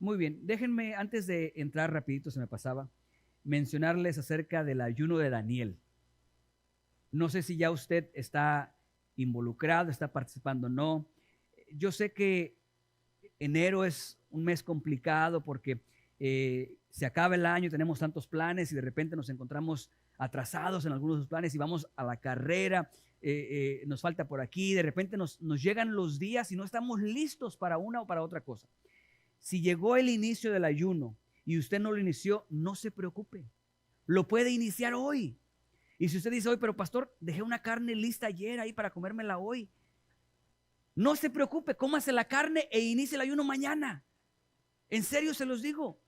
Muy bien, déjenme, antes de entrar rapidito, se me pasaba, mencionarles acerca del ayuno de Daniel. No sé si ya usted está involucrado, está participando o no. Yo sé que enero es un mes complicado porque se acaba el año, tenemos tantos planes y de repente nos encontramos atrasados en algunos de los planes y vamos a la carrera, nos falta por aquí, de repente nos llegan los días y no estamos listos para una o para otra cosa. Si llegó el inicio del ayuno y usted no lo inició, no se preocupe, lo puede iniciar hoy. Y si usted dice hoy, pero pastor, dejé una carne lista ayer ahí para comérmela hoy, no se preocupe, cómase la carne e inicie el ayuno mañana. En serio se los digo.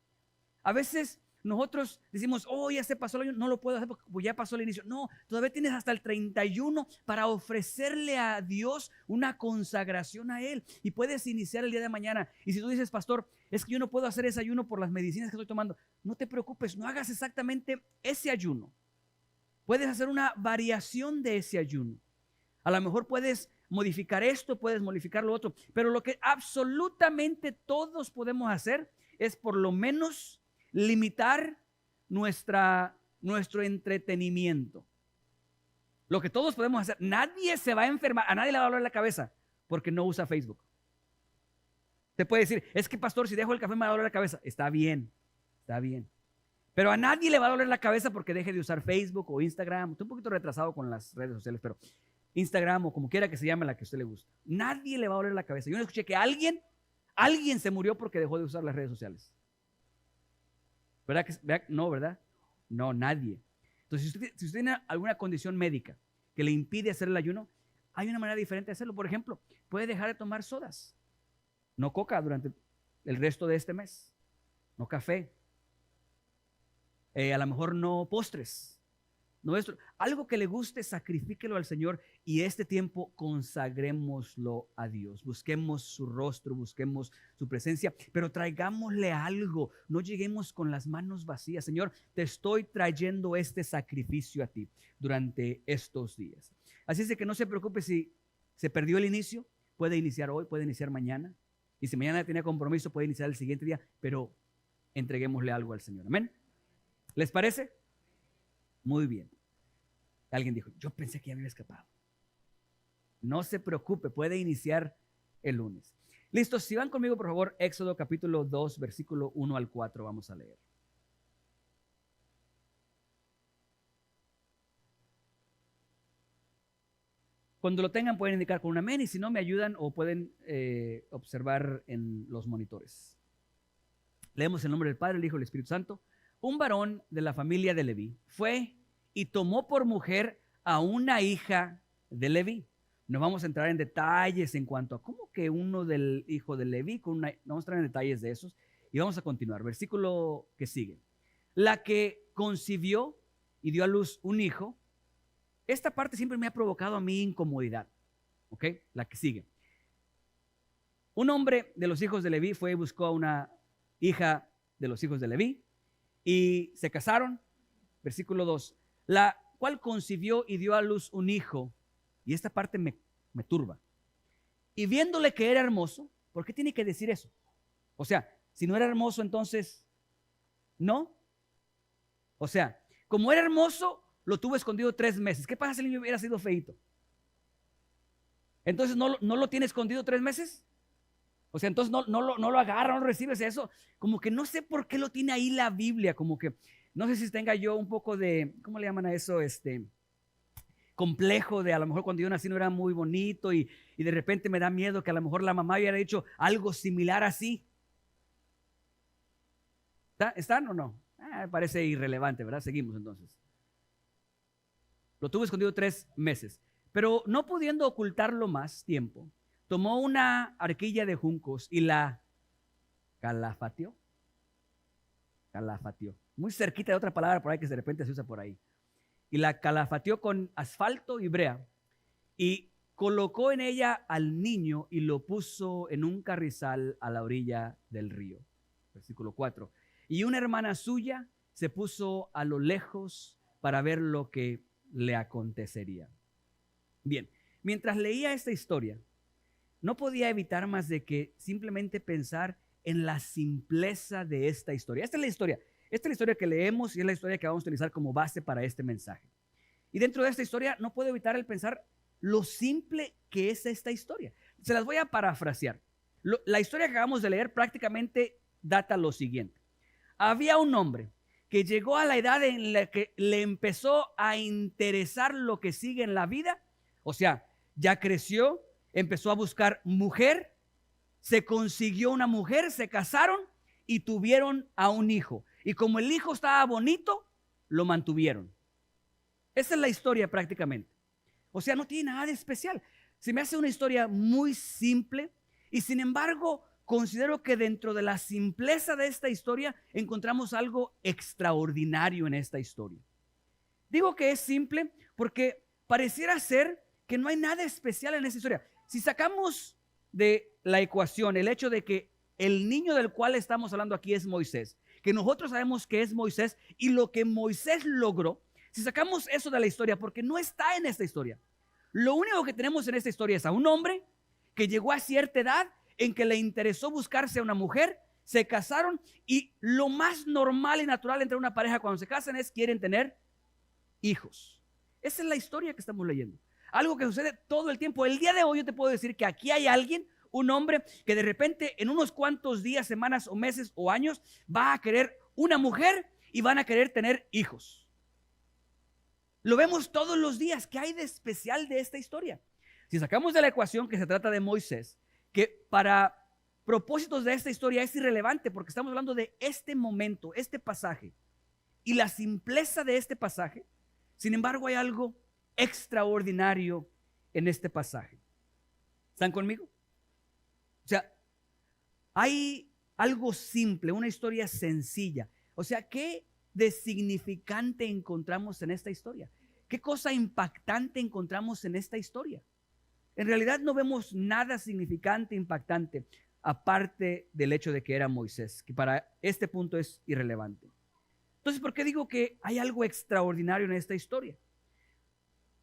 A veces nosotros decimos, oh, ya se pasó el ayuno, no lo puedo hacer porque ya pasó el inicio. No, todavía tienes hasta el 31 para ofrecerle a Dios una consagración a Él. Y puedes iniciar el día de mañana. Y si tú dices, pastor, es que yo no puedo hacer ese ayuno por las medicinas que estoy tomando, no te preocupes, no hagas exactamente ese ayuno. Puedes hacer una variación de ese ayuno. A lo mejor puedes modificar esto, puedes modificar lo otro, pero lo que absolutamente todos podemos hacer es por lo menos limitar nuestro entretenimiento. Lo que todos podemos hacer, nadie se va a enfermar, a nadie le va a doler la cabeza porque no usa Facebook. Te puede decir, es que pastor, si dejo el café me va a doler la cabeza. Está bien, está bien. Pero a nadie le va a doler la cabeza porque deje de usar Facebook o Instagram. Estoy un poquito retrasado con las redes sociales, pero Instagram o como quiera que se llame la que a usted le guste. Nadie le va a doler la cabeza. Yo no escuché que alguien se murió porque dejó de usar las redes sociales. ¿Verdad que no, verdad? No, nadie. Entonces, si usted tiene alguna condición médica que le impide hacer el ayuno, hay una manera diferente de hacerlo. Por ejemplo, puede dejar de tomar sodas. No coca durante el resto de este mes. No café. A lo mejor no postres. No esto, algo que le guste, sacrifíquelo al Señor y este tiempo consagrémoslo a Dios. Busquemos su rostro, busquemos su presencia, pero traigámosle algo. No lleguemos con las manos vacías. Señor, te estoy trayendo este sacrificio a ti durante estos días. Así es de que no se preocupe si se perdió el inicio, puede iniciar hoy, puede iniciar mañana. Y si mañana tenía compromiso, puede iniciar el siguiente día, pero entreguémosle algo al Señor. Amén. ¿Les parece? Muy bien. Alguien dijo, yo pensé que ya me había escapado. No se preocupe, puede iniciar el lunes. Listo, si van conmigo, por favor, Éxodo capítulo 2, versículo 1 al 4, vamos a leer. Cuando lo tengan pueden indicar con un amén y si no me ayudan o pueden observar en los monitores. Leemos el nombre del Padre, el Hijo y el Espíritu Santo. Un varón de la familia de Leví fue y tomó por mujer a una hija de Leví. No vamos a entrar en detalles en cuanto a cómo que uno del hijo de Leví, no vamos a entrar en detalles de esos y vamos a continuar. Versículo que sigue. La que concibió y dio a luz un hijo. Esta parte siempre me ha provocado a mí incomodidad. ¿Ok? La que sigue. Un hombre de los hijos de Leví fue y buscó a una hija de los hijos de Leví y se casaron. Versículo 2. La cual concibió y dio a luz un hijo. Y esta parte me turba. Y viéndole que era hermoso, ¿por qué tiene que decir eso? O sea, si no era hermoso, entonces, ¿no? O sea, como era hermoso, lo tuvo escondido 3 meses. ¿Qué pasa si el niño hubiera sido feíto? Entonces, ¿no lo tiene escondido 3 meses? O sea, entonces no lo agarra, no recibes eso. Como que no sé por qué lo tiene ahí la Biblia, como que no sé si tenga yo un poco de, ¿cómo le llaman a eso? Complejo de a lo mejor cuando yo nací no era muy bonito y de repente me da miedo que a lo mejor la mamá hubiera hecho algo similar así. ¿Están o no? Parece irrelevante, ¿verdad? Seguimos entonces. Lo tuvo escondido 3 meses, pero no pudiendo ocultarlo más tiempo, tomó una arquilla de juncos y la calafateó. Muy cerquita de otra palabra por ahí que de repente se usa por ahí. Y la calafateó con asfalto y brea y colocó en ella al niño y lo puso en un carrizal a la orilla del río. Versículo 4. Y una hermana suya se puso a lo lejos para ver lo que le acontecería. Bien, mientras leía esta historia, no podía evitar más de que simplemente pensar en la simpleza de esta historia. Esta es la historia. Esta es la historia que leemos y es la historia que vamos a utilizar como base para este mensaje. Y dentro de esta historia no puedo evitar el pensar lo simple que es esta historia. Se las voy a parafrasear. La historia que acabamos de leer prácticamente data lo siguiente. Había un hombre que llegó a la edad en la que le empezó a interesar lo que sigue en la vida. O sea, ya creció, empezó a buscar mujer, se consiguió una mujer, se casaron y tuvieron a un hijo. Y como el hijo estaba bonito, lo mantuvieron. Esa es la historia prácticamente. O sea, no tiene nada de especial. Se me hace una historia muy simple y sin embargo considero que dentro de la simpleza de esta historia encontramos algo extraordinario en esta historia. Digo que es simple porque pareciera ser que no hay nada especial en esta historia. Si sacamos de la ecuación el hecho de que el niño del cual estamos hablando aquí es Moisés, que nosotros sabemos que es Moisés y lo que Moisés logró, si sacamos eso de la historia, porque no está en esta historia, lo único que tenemos en esta historia es a un hombre que llegó a cierta edad en que le interesó buscarse a una mujer, se casaron y lo más normal y natural entre una pareja cuando se casan es quieren tener hijos. Esa es la historia que estamos leyendo. Algo que sucede todo el tiempo. El día de hoy yo te puedo decir que aquí hay alguien, un hombre que de repente en unos cuantos días, semanas o meses o años va a querer una mujer y van a querer tener hijos. Lo vemos todos los días. ¿Qué hay de especial de esta historia? Si sacamos de la ecuación que se trata de Moisés, que para propósitos de esta historia es irrelevante porque estamos hablando de este momento, este pasaje y la simpleza de este pasaje, sin embargo hay algo extraordinario en este pasaje. ¿Están conmigo? O sea, hay algo simple, una historia sencilla. O sea, ¿qué de significante encontramos en esta historia? ¿Qué cosa impactante encontramos en esta historia? En realidad no vemos nada significante, impactante, aparte del hecho de que era Moisés, que para este punto es irrelevante. Entonces, ¿por qué digo que hay algo extraordinario en esta historia?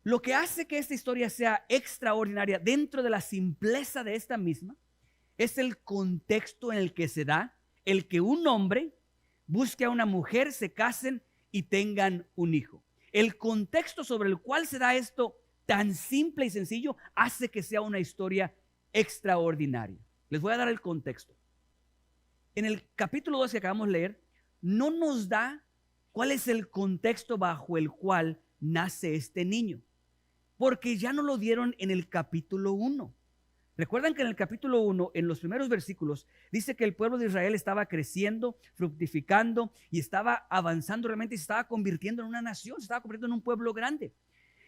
Lo que hace que esta historia sea extraordinaria dentro de la simpleza de esta misma es el contexto en el que se da el que un hombre busque a una mujer, se casen y tengan un hijo. El contexto sobre el cual se da esto tan simple y sencillo hace que sea una historia extraordinaria. Les voy a dar el contexto. En el capítulo 2 que acabamos de leer, no nos da cuál es el contexto bajo el cual nace este niño, porque ya no lo dieron en el capítulo 1. Recuerdan que en el capítulo 1, en los primeros versículos, dice que el pueblo de Israel estaba creciendo, fructificando y estaba avanzando realmente y se estaba convirtiendo en una nación, se estaba convirtiendo en un pueblo grande.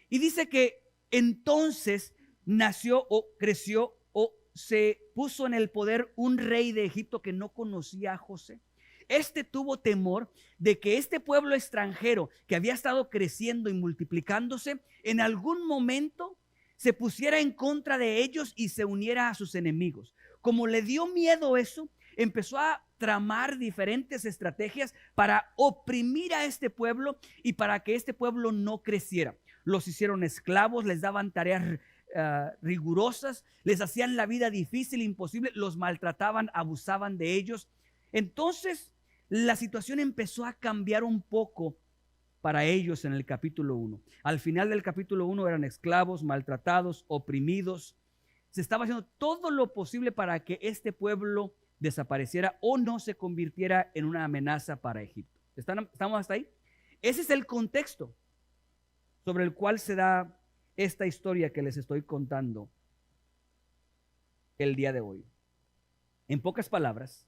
Y dice que entonces nació o creció o se puso en el poder un rey de Egipto que no conocía a José. Este tuvo temor de que este pueblo extranjero que había estado creciendo y multiplicándose, en algún momento se pusiera en contra de ellos y se uniera a sus enemigos. Como le dio miedo eso, empezó a tramar diferentes estrategias para oprimir a este pueblo y para que este pueblo no creciera. Los hicieron esclavos, les daban tareas rigurosas, les hacían la vida difícil, imposible, los maltrataban, abusaban de ellos. Entonces la situación empezó a cambiar un poco para ellos en el capítulo 1. Al final del capítulo 1 eran esclavos, maltratados, oprimidos. Se estaba haciendo todo lo posible para que este pueblo desapareciera o no se convirtiera en una amenaza para Egipto. ¿Estamos hasta ahí? Ese es el contexto sobre el cual se da esta historia que les estoy contando el día de hoy. En pocas palabras,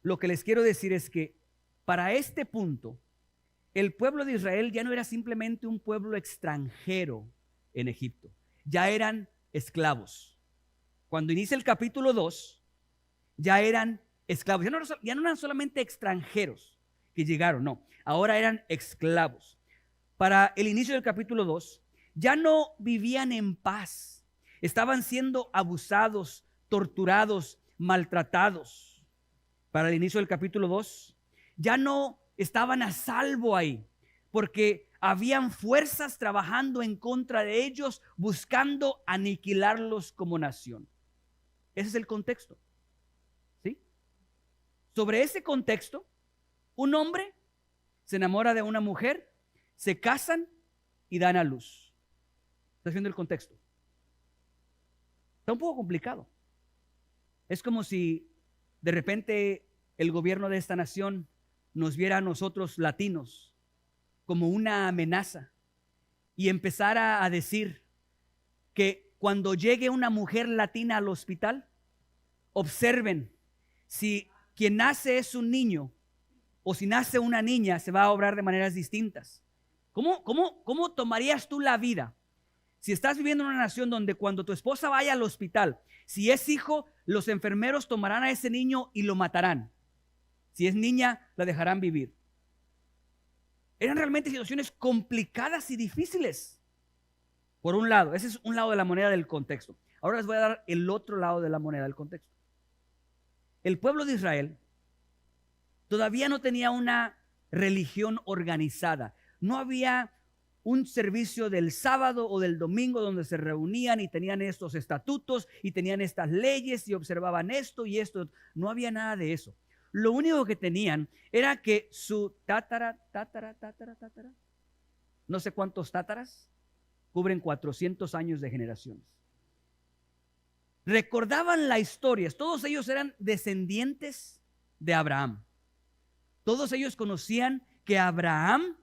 lo que les quiero decir es que para este punto, el pueblo de Israel ya no era simplemente un pueblo extranjero en Egipto, ya eran esclavos. Cuando inicia el capítulo 2, ya eran esclavos, ya no eran solamente extranjeros que llegaron, no, ahora eran esclavos. Para el inicio del capítulo 2, ya no vivían en paz, estaban siendo abusados, torturados, maltratados. Para el inicio del capítulo 2, ya no estaban a salvo ahí, porque habían fuerzas trabajando en contra de ellos, buscando aniquilarlos como nación. Ese es el contexto, ¿sí? Sobre ese contexto, un hombre se enamora de una mujer, se casan y dan a luz. ¿Estás viendo el contexto? Está un poco complicado. Es como si de repente el gobierno de esta nación nos viera a nosotros latinos como una amenaza y empezara a decir que cuando llegue una mujer latina al hospital, observen si quien nace es un niño o si nace una niña, se va a obrar de maneras distintas. ¿Cómo tomarías tú la vida si estás viviendo en una nación donde cuando tu esposa vaya al hospital, si es hijo, los enfermeros tomarán a ese niño y lo matarán? Si es niña, la dejarán vivir. Eran realmente situaciones complicadas y difíciles. Por un lado, ese es un lado de la moneda del contexto. Ahora les voy a dar el otro lado de la moneda del contexto. El pueblo de Israel todavía no tenía una religión organizada. No había un servicio del sábado o del domingo donde se reunían y tenían estos estatutos y tenían estas leyes y observaban esto y esto. No había nada de eso. Lo único que tenían era que su tátara, no sé cuántos tátaras, cubren 400 años de generaciones. Recordaban la historia. Todos ellos eran descendientes de Abraham. Todos ellos conocían que Abraham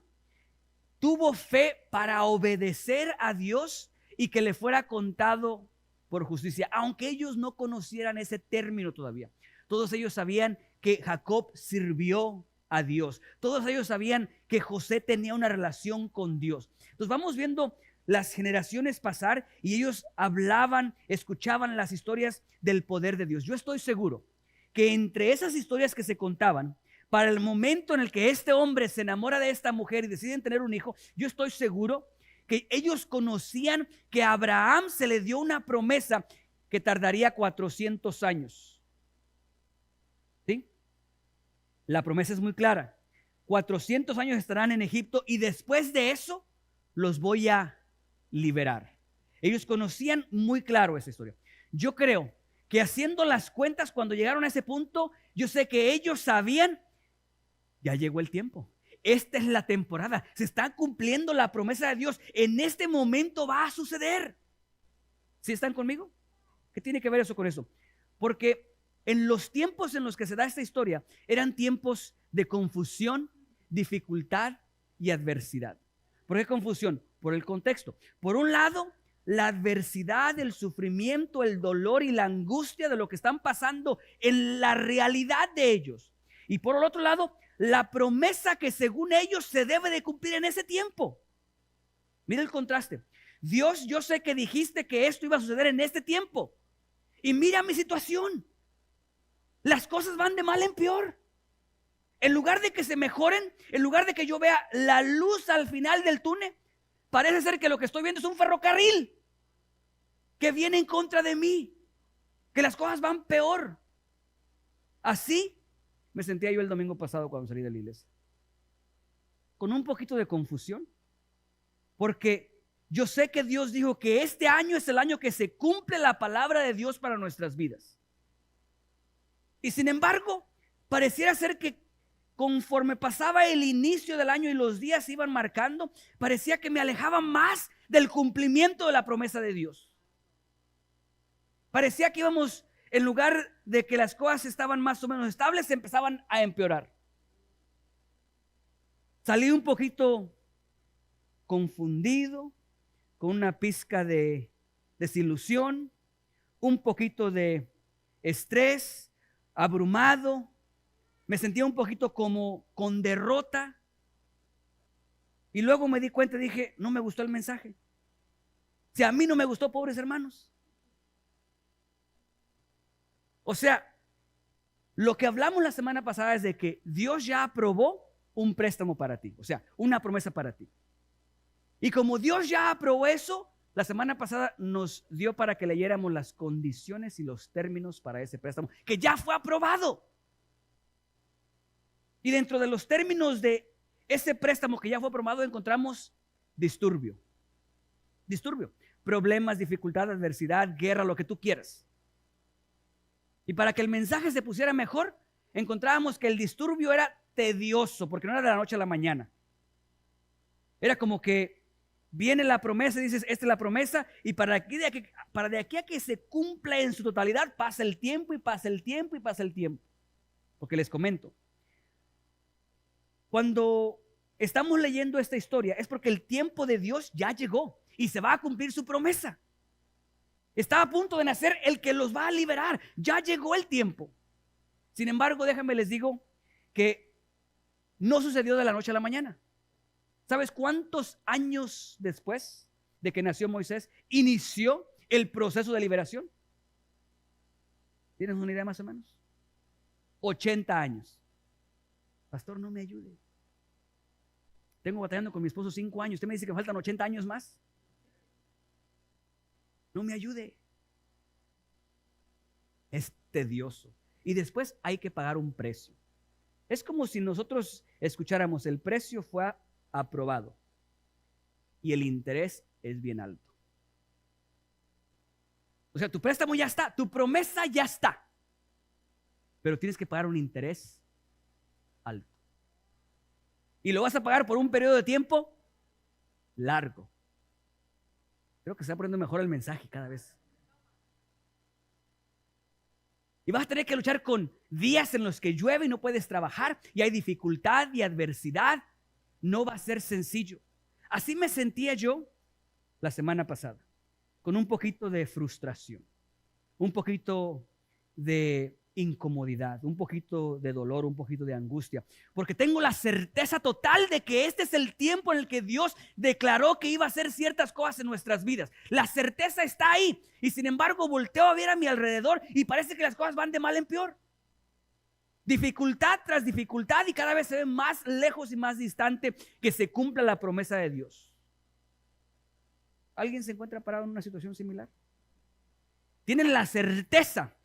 tuvo fe para obedecer a Dios y que le fuera contado por justicia, aunque ellos no conocieran ese término todavía. Todos ellos sabían que Jacob sirvió a Dios. Todos ellos sabían que José tenía una relación con Dios. Entonces vamos viendo las generaciones pasar y ellos hablaban, escuchaban las historias del poder de Dios. Yo estoy seguro que entre esas historias que se contaban, para el momento en el que este hombre se enamora de esta mujer y deciden tener un hijo, yo estoy seguro que ellos conocían que a Abraham se le dio una promesa que tardaría 400 años. ¿Sí? La promesa es muy clara. 400 años estarán en Egipto y después de eso los voy a liberar. Ellos conocían muy claro esa historia. Yo creo que haciendo las cuentas cuando llegaron a ese punto, yo sé que ellos sabían, ya llegó el tiempo. Esta es la temporada. Se está cumpliendo la promesa de Dios. En este momento va a suceder. ¿Sí están conmigo? ¿Qué tiene que ver eso con eso? Porque en los tiempos en los que se da esta historia, eran tiempos de confusión, dificultad y adversidad. ¿Por qué confusión? Por el contexto. Por un lado, la adversidad, el sufrimiento, el dolor y la angustia de lo que están pasando en la realidad de ellos. Y por el otro lado, la promesa que según ellos se debe de cumplir en ese tiempo. Mira el contraste. Dios, yo sé que dijiste que esto iba a suceder en este tiempo. Y mira mi situación. Las cosas van de mal en peor. En lugar de que se mejoren, en lugar de que yo vea la luz al final del túnel, parece ser que lo que estoy viendo es un ferrocarril que viene en contra de mí, que las cosas van peor. Así me sentía yo el domingo pasado cuando salí de la iglesia, con un poquito de confusión, porque yo sé que Dios dijo que este año es el año que se cumple la palabra de Dios para nuestras vidas. Y sin embargo, pareciera ser que conforme pasaba el inicio del año y los días se iban marcando, parecía que me alejaba más del cumplimiento de la promesa de Dios. Parecía que íbamos, en lugar de que las cosas estaban más o menos estables, empezaban a empeorar. Salí un poquito confundido, con una pizca de desilusión, un poquito de estrés, abrumado. Me sentía un poquito como con derrota. Y luego me di cuenta y dije, no me gustó el mensaje. Si a mí no me gustó, pobres hermanos. O sea, lo que hablamos la semana pasada es de que Dios ya aprobó un préstamo para ti. O sea, una promesa para ti. Y como Dios ya aprobó eso, la semana pasada nos dio para que leyéramos las condiciones y los términos para ese préstamo, que ya fue aprobado. Y dentro de los términos de ese préstamo que ya fue aprobado encontramos disturbio. Disturbio. Problemas, dificultad, adversidad, guerra, lo que tú quieras. Y para que el mensaje se pusiera mejor, encontrábamos que el disturbio era tedioso, porque no era de la noche a la mañana. Era como que viene la promesa y dices, esta es la promesa, y para de aquí a que se cumpla en su totalidad, pasa el tiempo y pasa el tiempo y pasa el tiempo. Porque les comento, cuando estamos leyendo esta historia es porque el tiempo de Dios ya llegó y se va a cumplir su promesa. Está a punto de nacer el que los va a liberar. Ya llegó el tiempo. Sin embargo, déjenme les digo que no sucedió de la noche a la mañana. ¿Sabes cuántos años después de que nació Moisés inició el proceso de liberación? ¿Tienes una idea más o menos? 80 años. Pastor, no me ayude. Tengo batallando con mi esposo 5 años. Usted me dice que me faltan 80 años más. No me ayude. Es tedioso. Y después hay que pagar un precio. Es como si nosotros escucháramos, el precio fue aprobado y el interés es bien alto. O sea, tu préstamo ya está, tu promesa ya está, pero tienes que pagar un interés alto. Y lo vas a pagar por un periodo de tiempo largo. Creo que se está poniendo mejor el mensaje cada vez. Y vas a tener que luchar con días en los que llueve y no puedes trabajar y hay dificultad y adversidad. No va a ser sencillo. Así me sentía yo la semana pasada, con un poquito de frustración, un poquito de incomodidad, un poquito de dolor, un poquito de angustia, porque tengo la certeza total de que este es el tiempo en el que Dios declaró que iba a hacer ciertas cosas en nuestras vidas. La certeza está ahí y sin embargo volteo a ver a mi alrededor y parece que las cosas van de mal en peor. Dificultad tras dificultad y cada vez se ve más lejos y más distante que se cumpla la promesa de Dios. ¿Alguien se encuentra parado en una situación similar? Tienen la certeza.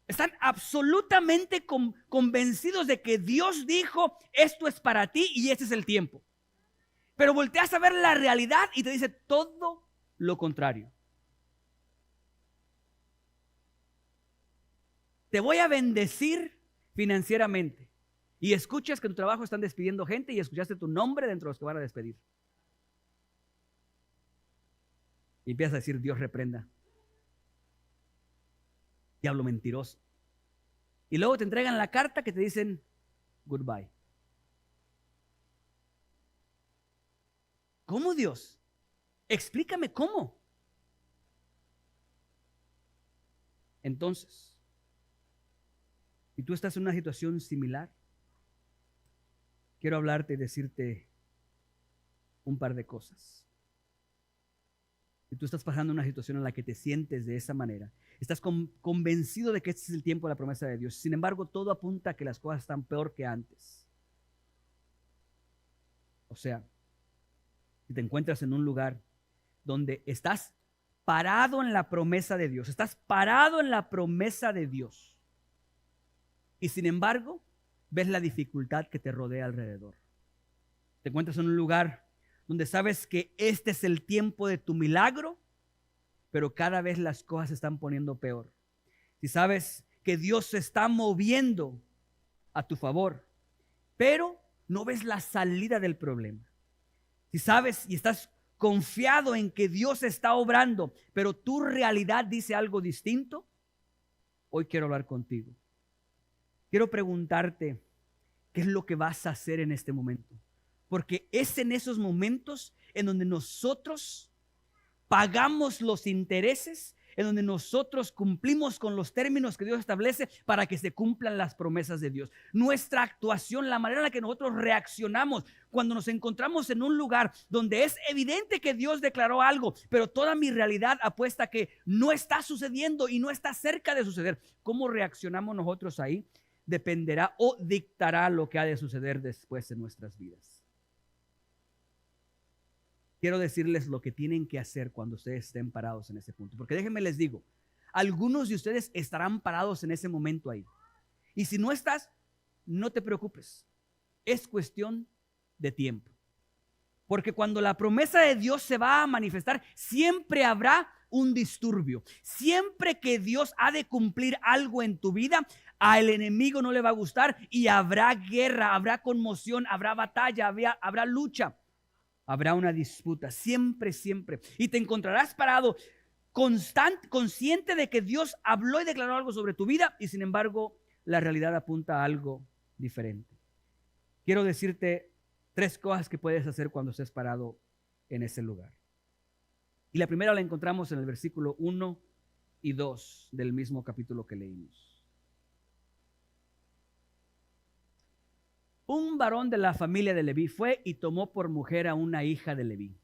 Están absolutamente convencidos de que Dios dijo, esto es para ti y este es el tiempo. Pero volteas a ver la realidad y te dice todo lo contrario. Te voy a bendecir financieramente. Y escuchas que en tu trabajo están despidiendo gente y escuchaste tu nombre dentro de los que van a despedir. Y empiezas a decir, Dios reprenda. Diablo mentiroso. Y luego te entregan la carta que te dicen goodbye. ¿Cómo, Dios? Explícame cómo. Entonces, si tú estás en una situación similar, quiero hablarte y decirte un par de cosas. Si tú estás pasando una situación en la que te sientes de esa manera, estás convencido de que este es el tiempo de la promesa de Dios. Sin embargo, todo apunta a que las cosas están peor que antes. O sea, si te encuentras en un lugar donde estás parado en la promesa de Dios, estás parado en la promesa de Dios, y sin embargo, ves la dificultad que te rodea alrededor. Te encuentras en un lugar donde sabes que este es el tiempo de tu milagro, pero cada vez las cosas se están poniendo peor. Si sabes que Dios se está moviendo a tu favor, pero no ves la salida del problema. Si sabes y estás confiado en que Dios está obrando, pero tu realidad dice algo distinto, hoy quiero hablar contigo. Quiero preguntarte, ¿qué es lo que vas a hacer en este momento? Porque es en esos momentos en donde nosotros pagamos los intereses, en donde nosotros cumplimos con los términos que Dios establece para que se cumplan las promesas de Dios. Nuestra actuación, la manera en la que nosotros reaccionamos cuando nos encontramos en un lugar donde es evidente que Dios declaró algo, pero toda mi realidad apuesta a que no está sucediendo y no está cerca de suceder. ¿Cómo reaccionamos nosotros ahí? Dependerá o dictará lo que ha de suceder después en nuestras vidas. Quiero decirles lo que tienen que hacer cuando ustedes estén parados en ese punto. Porque déjenme les digo, algunos de ustedes estarán parados en ese momento ahí. Y si no estás, no te preocupes. Es cuestión de tiempo. Porque cuando la promesa de Dios se va a manifestar, siempre habrá un disturbio. Siempre que Dios ha de cumplir algo en tu vida, Al enemigo no le va a gustar y habrá guerra, habrá conmoción, habrá batalla, habrá lucha, habrá una disputa, siempre, siempre. Y te encontrarás parado consciente de que Dios habló y declaró algo sobre tu vida y sin embargo la realidad apunta a algo diferente. Quiero decirte 3 cosas que puedes hacer cuando estés parado en ese lugar. Y la primera la encontramos en el versículo 1 y 2 del mismo capítulo que leímos. Un varón de la familia de Leví fue y tomó por mujer a una hija de Leví,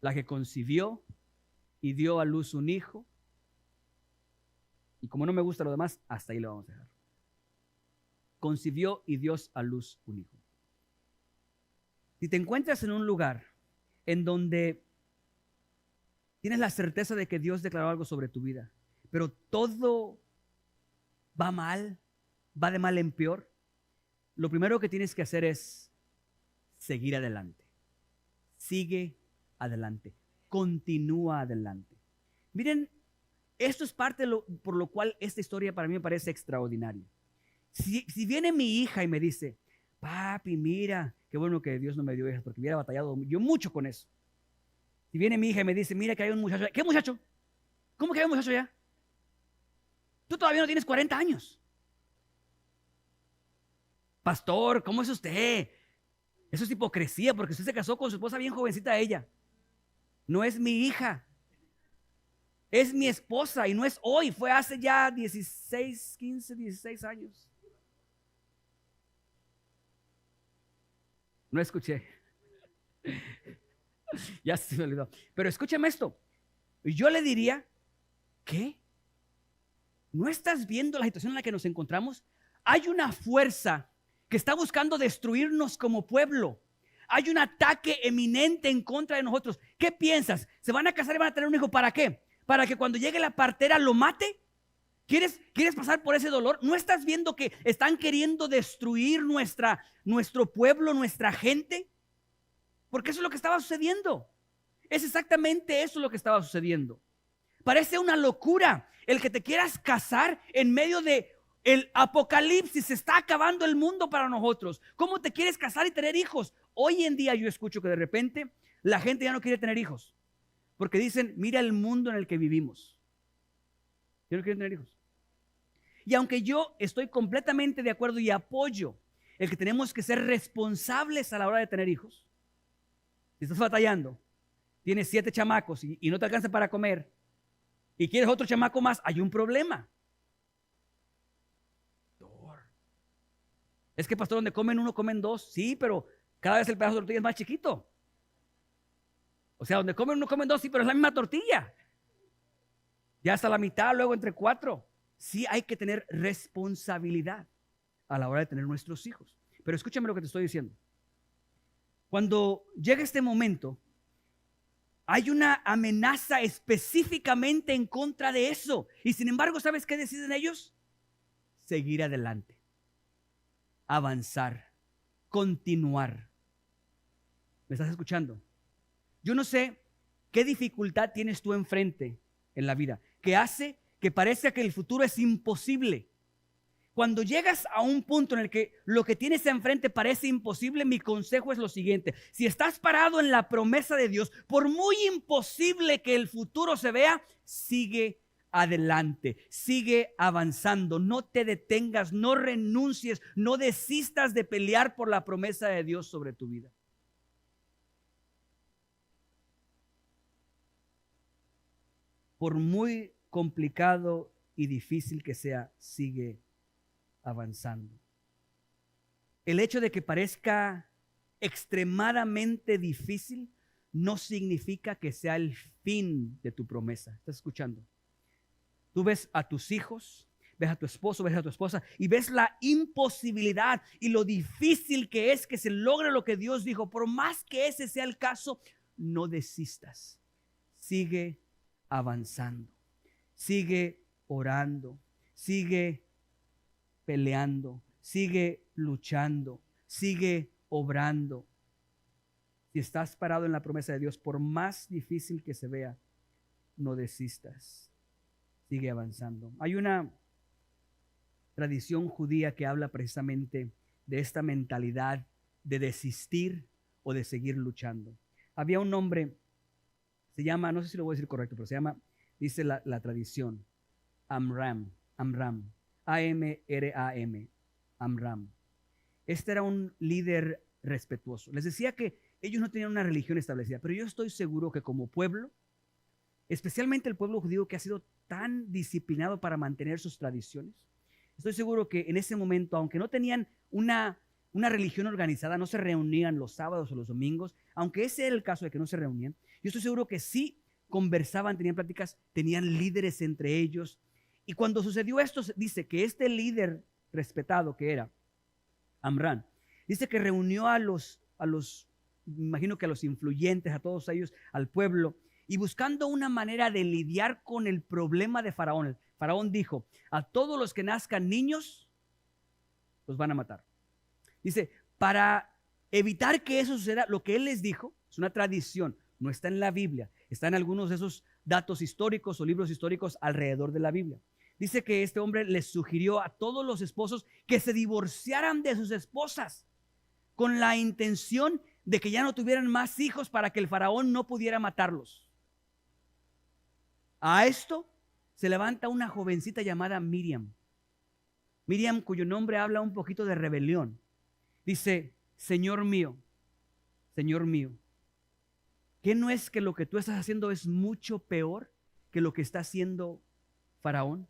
la que concibió y dio a luz un hijo. Y como no me gusta lo demás, hasta ahí lo vamos a dejar. Concibió y dio a luz un hijo. Si te encuentras en un lugar en donde tienes la certeza de que Dios declaró algo sobre tu vida, pero todo va mal, va de mal en peor, lo primero que tienes que hacer es seguir adelante. Sigue adelante. Continúa adelante. Miren, esto es parte por lo cual esta historia para mí me parece extraordinaria. Si viene mi hija y me dice, papi, mira, qué bueno que Dios no me dio hijas porque hubiera batallado yo mucho con eso. Si viene mi hija y me dice, mira que hay un muchacho. ¿Qué muchacho? ¿Cómo que hay un muchacho ya? Tú todavía no tienes 40 años. Pastor, ¿cómo es usted? Eso es hipocresía porque usted se casó con su esposa bien jovencita ella. No es mi hija. Es mi esposa y no es hoy. Fue hace ya 16 años. No escuché. Ya se me olvidó. Pero escúchame esto. Yo le diría, ¿qué? ¿No estás viendo la situación en la que nos encontramos? Hay una fuerza que está buscando destruirnos como pueblo. Hay un ataque eminente en contra de nosotros. ¿Qué piensas? ¿Se van a casar y van a tener un hijo? ¿Para qué? ¿Para que cuando llegue la partera lo mate? ¿Quieres pasar por ese dolor? ¿No estás viendo que están queriendo destruir nuestro pueblo, nuestra gente? Porque eso es lo que estaba sucediendo. Es exactamente eso lo que estaba sucediendo. Parece una locura el que te quieras casar en medio de el apocalipsis. Se está acabando el mundo para nosotros. ¿Cómo te quieres casar y tener hijos? Hoy en día yo escucho que de repente la gente ya no quiere tener hijos porque dicen, mira el mundo en el que vivimos. Ya no quieren tener hijos. Y aunque yo estoy completamente de acuerdo y apoyo el que tenemos que ser responsables a la hora de tener hijos, si estás batallando, tienes 7 chamacos y no te alcanza para comer y quieres otro chamaco más, hay un problema. Es que, pastor, donde comen uno, comen 2. Sí, pero cada vez el pedazo de tortilla es más chiquito. O sea, donde comen uno, comen 2, sí, pero es la misma tortilla. Ya hasta la mitad, luego entre 4. Sí hay que tener responsabilidad a la hora de tener nuestros hijos. Pero escúchame lo que te estoy diciendo. Cuando llega este momento, hay una amenaza específicamente en contra de eso. Y sin embargo, ¿sabes qué deciden ellos? Seguir adelante, avanzar, continuar. ¿Me estás escuchando? Yo no sé qué dificultad tienes tú enfrente en la vida que hace que parezca que el futuro es imposible. Cuando llegas a un punto en el que lo que tienes enfrente parece imposible, mi consejo es lo siguiente. Si estás parado en la promesa de Dios, por muy imposible que el futuro se vea, sigue adelante, sigue avanzando, no te detengas, no renuncies, no desistas de pelear por la promesa de Dios sobre tu vida. Por muy complicado y difícil que sea, sigue avanzando. El hecho de que parezca extremadamente difícil no significa que sea el fin de tu promesa. ¿Estás escuchando? Tú ves a tus hijos, ves a tu esposo, ves a tu esposa y ves la imposibilidad y lo difícil que es que se logre lo que Dios dijo. Por más que ese sea el caso, no desistas. Sigue avanzando. Sigue orando. Sigue peleando. Sigue luchando. Sigue obrando. Si estás parado en la promesa de Dios, por más difícil que se vea, no desistas. Sigue avanzando. Hay una tradición judía que habla precisamente de esta mentalidad de desistir o de seguir luchando. Había un hombre, se llama, no sé si lo voy a decir correcto, pero se llama, dice la tradición, Amram, A-M-R-A-M, Amram. Este era un líder respetuoso. Les decía que ellos no tenían una religión establecida, pero yo estoy seguro que como pueblo, especialmente el pueblo judío que ha sido tan disciplinado para mantener sus tradiciones, estoy seguro que en ese momento, aunque no tenían una religión organizada, no se reunían los sábados o los domingos, aunque ese era el caso de que no se reunían, yo estoy seguro que sí conversaban, tenían pláticas, tenían líderes entre ellos. Y cuando sucedió esto, dice que este líder respetado que era Amram, dice que reunió a los, imagino que a los influyentes, a todos ellos, al pueblo, y buscando una manera de lidiar con el problema de Faraón. El Faraón dijo, a todos los que nazcan niños, los van a matar. Dice, para evitar que eso suceda, lo que él les dijo, es una tradición, no está en la Biblia, está en algunos de esos datos históricos o libros históricos alrededor de la Biblia. Dice que este hombre les sugirió a todos los esposos que se divorciaran de sus esposas con la intención de que ya no tuvieran más hijos para que el faraón no pudiera matarlos. A esto se levanta una jovencita llamada Miriam. Miriam, cuyo nombre habla un poquito de rebelión. Dice, Señor mío, ¿qué no es que lo que tú estás haciendo es mucho peor que lo que está haciendo Faraón?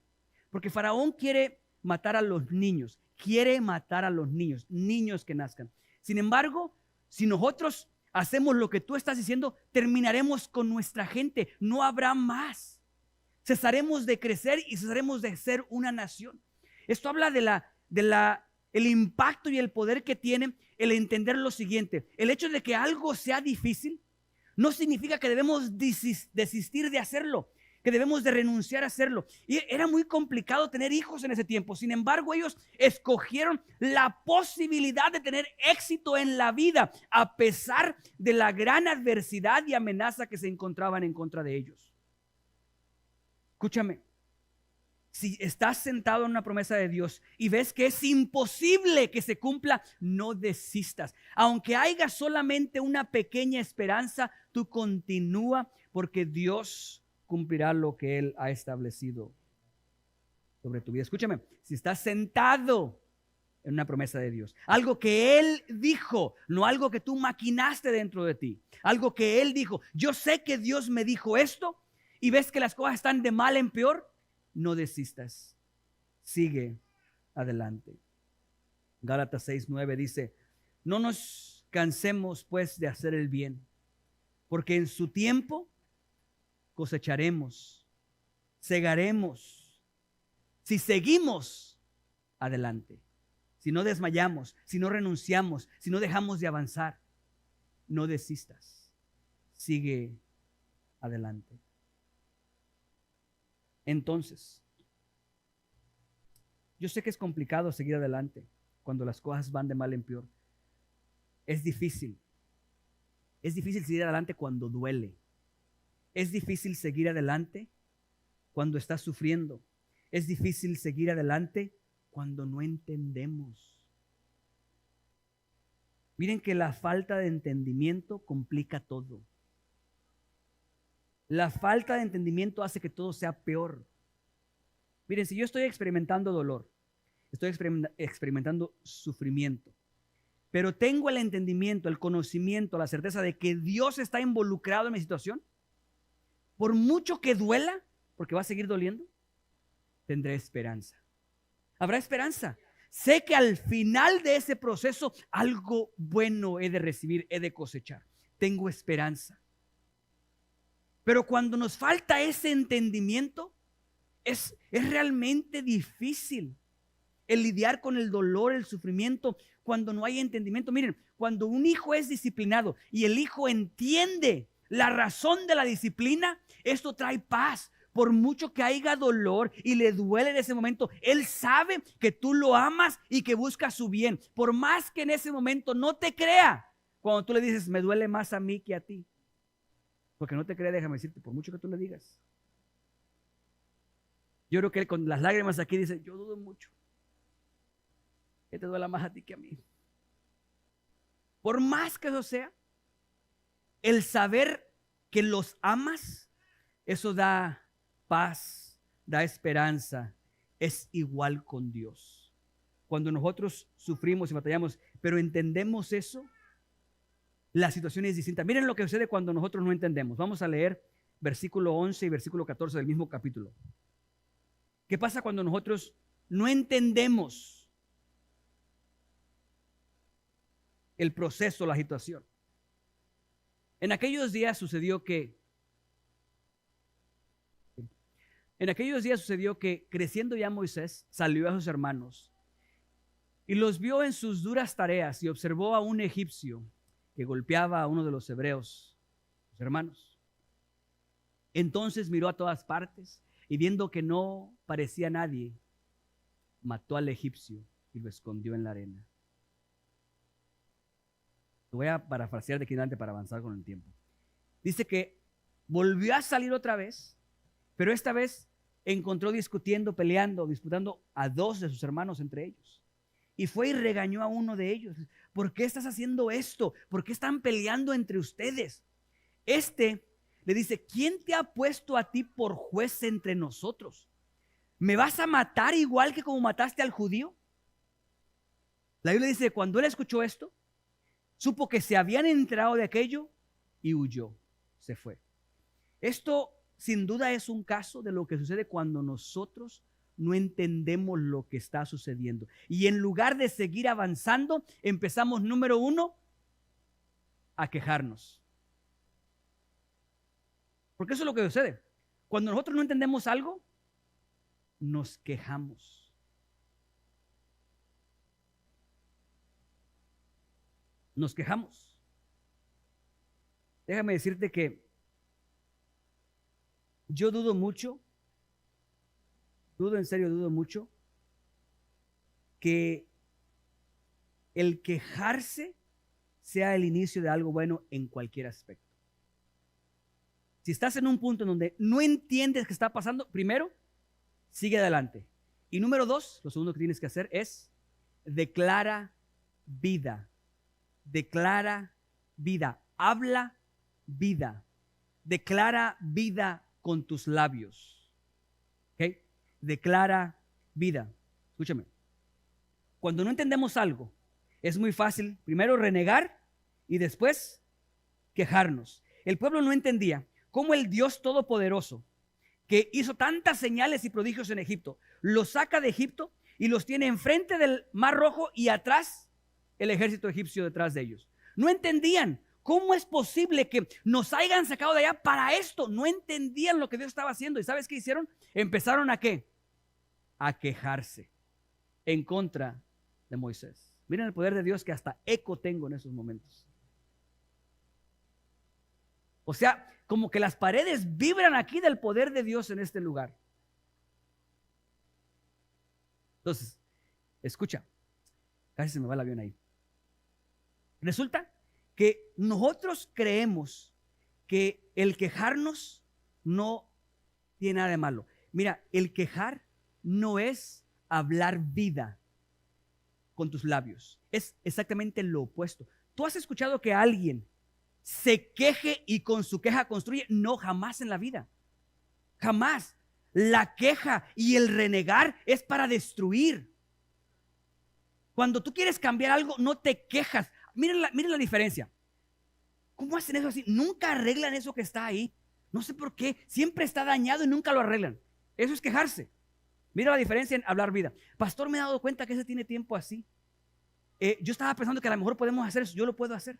Porque Faraón quiere matar a los niños, niños que nazcan. Sin embargo, si nosotros hacemos lo que tú estás diciendo, terminaremos con nuestra gente, no habrá más. Cesaremos de crecer y cesaremos de ser una nación. Esto habla el impacto y el poder que tiene el entender lo siguiente. El hecho de que algo sea difícil no significa que debemos desistir de hacerlo, que debemos de renunciar a hacerlo. Y era muy complicado tener hijos en ese tiempo. Sin embargo, ellos escogieron la posibilidad de tener éxito en la vida, a pesar de la gran adversidad y amenaza que se encontraban en contra de ellos. Escúchame, si estás sentado en una promesa de Dios y ves que es imposible que se cumpla, no desistas. Aunque haya solamente una pequeña esperanza, tú continúa, porque Dios cumplirá lo que Él ha establecido sobre tu vida. Escúchame, si estás sentado en una promesa de Dios, algo que Él dijo, no algo que tú maquinaste dentro de ti, algo que Él dijo, yo sé que Dios me dijo esto, y ves que las cosas están de mal en peor, no desistas, sigue adelante. Gálatas 6:9 dice, no nos cansemos pues de hacer el bien, porque en su tiempo cosecharemos, segaremos, si seguimos adelante, si no desmayamos, si no renunciamos, si no dejamos de avanzar. No desistas, sigue adelante. Entonces, yo sé que es complicado seguir adelante cuando las cosas van de mal en peor. Es difícil. Es difícil seguir adelante cuando duele. Es difícil seguir adelante cuando estás sufriendo. Es difícil seguir adelante cuando no entendemos. Miren que la falta de entendimiento complica todo. La falta de entendimiento hace que todo sea peor. Miren, si yo estoy experimentando dolor, estoy experimentando sufrimiento, pero tengo el entendimiento, el conocimiento, la certeza de que Dios está involucrado en mi situación, por mucho que duela, porque va a seguir doliendo, tendré esperanza. Habrá esperanza. Sé que al final de ese proceso algo bueno he de recibir, he de cosechar. Tengo esperanza. Pero cuando nos falta ese entendimiento, es realmente difícil el lidiar con el dolor, el sufrimiento, cuando no hay entendimiento. Miren, cuando un hijo es disciplinado y el hijo entiende la razón de la disciplina, esto trae paz. Por mucho que haya dolor y le duele en ese momento, él sabe que tú lo amas y que buscas su bien. Por más que en ese momento no te crea, cuando tú le dices, me duele más a mí que a ti. Porque no te cree, déjame decirte, por mucho que tú le digas. Yo creo que él con las lágrimas aquí dice, yo dudo mucho. que te duela más a ti que a mí. Por más que eso sea, el saber que los amas, eso da paz, da esperanza. Es igual con Dios. Cuando nosotros sufrimos y batallamos, pero entendemos eso, la situación es distinta. Miren lo que sucede cuando nosotros no entendemos. Vamos a leer versículo 11 y versículo 14 del mismo capítulo. ¿Qué pasa cuando nosotros no entendemos el proceso, la situación? En aquellos días sucedió que creciendo ya Moisés salió a sus hermanos y los vio en sus duras tareas y observó a un egipcio que golpeaba a uno de los hebreos, sus hermanos. Entonces miró a todas partes y viendo que no parecía nadie, mató al egipcio y lo escondió en la arena. Lo voy a parafrasear de aquí en adelante para avanzar con el tiempo. Dice que volvió a salir otra vez, pero esta vez encontró disputando a dos de sus hermanos entre ellos. Y fue y regañó a uno de ellos. ¿Por qué estás haciendo esto? ¿Por qué están peleando entre ustedes? Este le dice, ¿quién te ha puesto a ti por juez entre nosotros? ¿Me vas a matar igual que como mataste al judío? La Biblia dice, cuando él escuchó esto, supo que se habían enterado de aquello y huyó, se fue. Esto sin duda es un caso de lo que sucede cuando nosotros no entendemos lo que está sucediendo. Y en lugar de seguir avanzando, empezamos, número uno, a quejarnos. Porque eso es lo que sucede. Cuando nosotros no entendemos algo, nos quejamos. Nos quejamos. Déjame decirte que yo dudo mucho que el quejarse sea el inicio de algo bueno en cualquier aspecto. Si estás en un punto en donde no entiendes qué está pasando, primero, sigue adelante. Y número dos, lo segundo que tienes que hacer es declara vida. Declara vida. Habla vida. Declara vida con tus labios. ¿Ok? Declara vida. Escúchame. Cuando no entendemos algo, es muy fácil primero renegar y después quejarnos. El pueblo no entendía cómo el Dios Todopoderoso, que hizo tantas señales y prodigios en Egipto, los saca de Egipto y los tiene enfrente del Mar Rojo y atrás el ejército egipcio detrás de ellos. No entendían cómo es posible que nos hayan sacado de allá para esto. No entendían lo que Dios estaba haciendo. ¿Y sabes qué hicieron? Empezaron ¿a qué? A quejarse en contra de Moisés. Miren el poder de Dios, que hasta eco tengo en esos momentos. O sea, como que las paredes vibran aquí del poder de Dios en este lugar. Entonces, escucha, casi se me va el avión ahí. Resulta que nosotros creemos que el quejarnos no tiene nada de malo. Mira, el quejar no es hablar vida con tus labios. Es exactamente lo opuesto. ¿Tú has escuchado que alguien se queje y con su queja construye? No, jamás en la vida. Jamás. La queja y el renegar es para destruir. Cuando tú quieres cambiar algo, no te quejas. Miren la diferencia. ¿Cómo hacen eso así? Nunca arreglan eso que está ahí. No sé por qué. Siempre está dañado y nunca lo arreglan. Eso es quejarse. Mira la diferencia en hablar vida. Pastor, me he dado cuenta que ese tiene tiempo así. Yo estaba pensando que a lo mejor podemos hacer eso. Yo lo puedo hacer.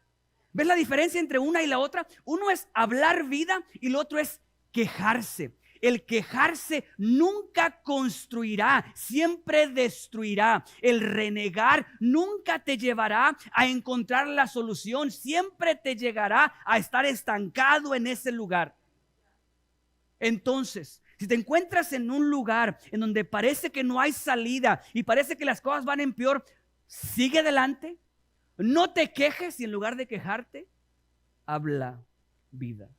¿Ves la diferencia entre una y la otra? Uno es hablar vida y lo otro es quejarse. El quejarse nunca construirá, siempre destruirá. El renegar nunca te llevará a encontrar la solución, siempre te llegará a estar estancado en ese lugar. Entonces, si te encuentras en un lugar en donde parece que no hay salida y parece que las cosas van en peor, sigue adelante, no te quejes y en lugar de quejarte, habla vida.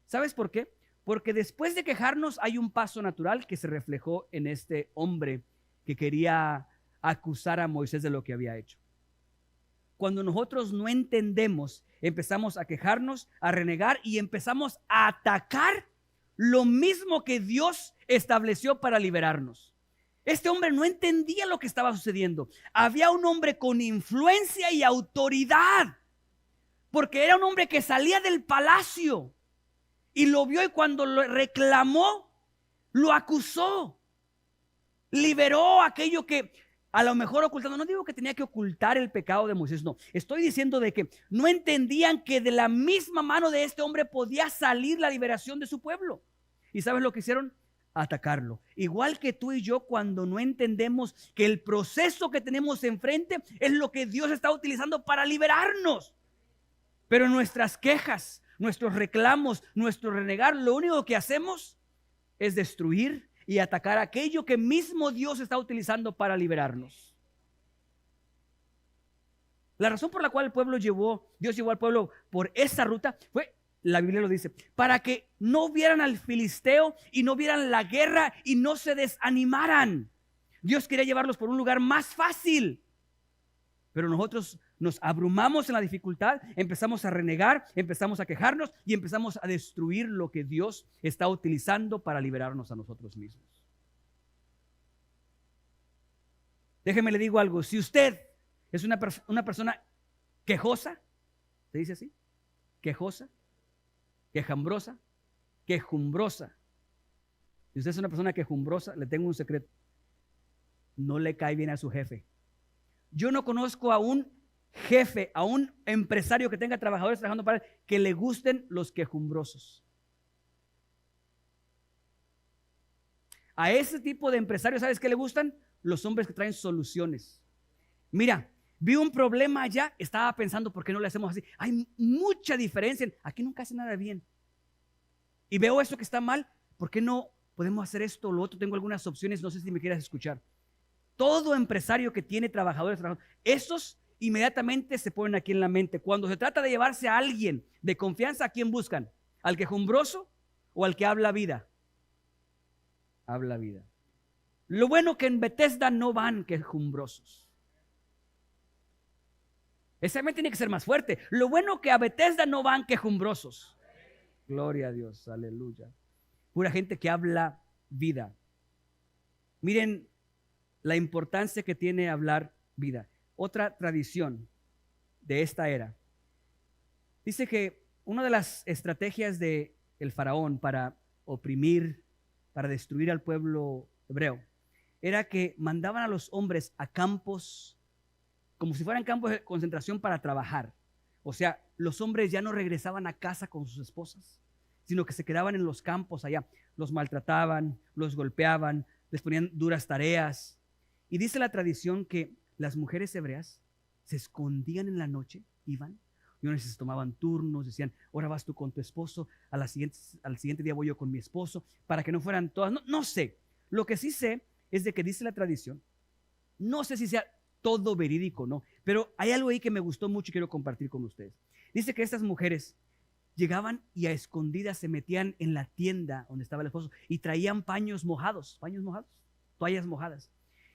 ¿Sabes por qué? Porque después de quejarnos hay un paso natural que se reflejó en este hombre que quería acusar a Moisés de lo que había hecho. Cuando nosotros no entendemos, empezamos a quejarnos, a renegar y empezamos a atacar lo mismo que Dios estableció para liberarnos. Este hombre no entendía lo que estaba sucediendo. Había un hombre con influencia y autoridad, porque era un hombre que salía del palacio y lo vio, y cuando lo reclamó, lo acusó, liberó aquello que a lo mejor ocultando. No digo que tenía que ocultar el pecado de Moisés, no. Estoy diciendo de que no entendían que de la misma mano de este hombre podía salir la liberación de su pueblo. ¿Y sabes lo que hicieron? Atacarlo. Igual que tú y yo, cuando no entendemos que el proceso que tenemos enfrente es lo que Dios está utilizando para liberarnos. Pero nuestras quejas, nuestros reclamos, nuestro renegar, lo único que hacemos es destruir y atacar aquello que mismo Dios está utilizando para liberarnos. La razón por la cual Dios llevó al pueblo por esa ruta fue, la Biblia lo dice, para que no vieran al filisteo y no vieran la guerra y no se desanimaran. Dios quería llevarlos por un lugar más fácil. Pero nosotros nos abrumamos en la dificultad, empezamos a renegar, empezamos a quejarnos y empezamos a destruir lo que Dios está utilizando para liberarnos a nosotros mismos. Déjeme le digo algo, si usted es una persona quejosa, ¿se dice así? Quejosa, quejambrosa, quejumbrosa. Si usted es una persona quejumbrosa, le tengo un secreto: no le cae bien a su jefe. Yo no conozco a un jefe, a un empresario que tenga trabajadores trabajando para él, que le gusten los quejumbrosos. A ese tipo de empresarios, ¿sabes qué le gustan? Los hombres que traen soluciones. Mira, vi un problema allá, estaba pensando, ¿por qué no le hacemos así? Hay mucha diferencia. Aquí nunca hace nada bien. Y veo esto que está mal, ¿por qué no podemos hacer esto o lo otro? Tengo algunas opciones, no sé si me quieras escuchar. Todo empresario que tiene trabajadores, esos inmediatamente se ponen aquí en la mente. Cuando se trata de llevarse a alguien de confianza, ¿a quién buscan? ¿Al quejumbroso o al que habla vida? Habla vida. Lo bueno que en Bethesda no van quejumbrosos. Ese me tiene que ser más fuerte. Lo bueno que a Bethesda no van quejumbrosos. Gloria a Dios, aleluya. Pura gente que habla vida. Miren la importancia que tiene hablar vida. Otra tradición de esta era dice que una de las estrategias del faraón para oprimir, para destruir al pueblo hebreo, era que mandaban a los hombres a campos, como si fueran campos de concentración para trabajar. O sea, los hombres ya no regresaban a casa con sus esposas, sino que se quedaban en los campos allá. Los maltrataban, los golpeaban, les ponían duras tareas. Y dice la tradición que las mujeres hebreas se escondían en la noche, iban, y unos se tomaban turnos, decían, ahora vas tú con tu esposo, al siguiente día voy yo con mi esposo, para que no fueran todas. No sé, lo que sí sé es de que dice la tradición, no sé si sea todo verídico, no, pero hay algo ahí que me gustó mucho y quiero compartir con ustedes. Dice que estas mujeres llegaban y a escondidas se metían en la tienda donde estaba el esposo y traían paños mojados, toallas mojadas.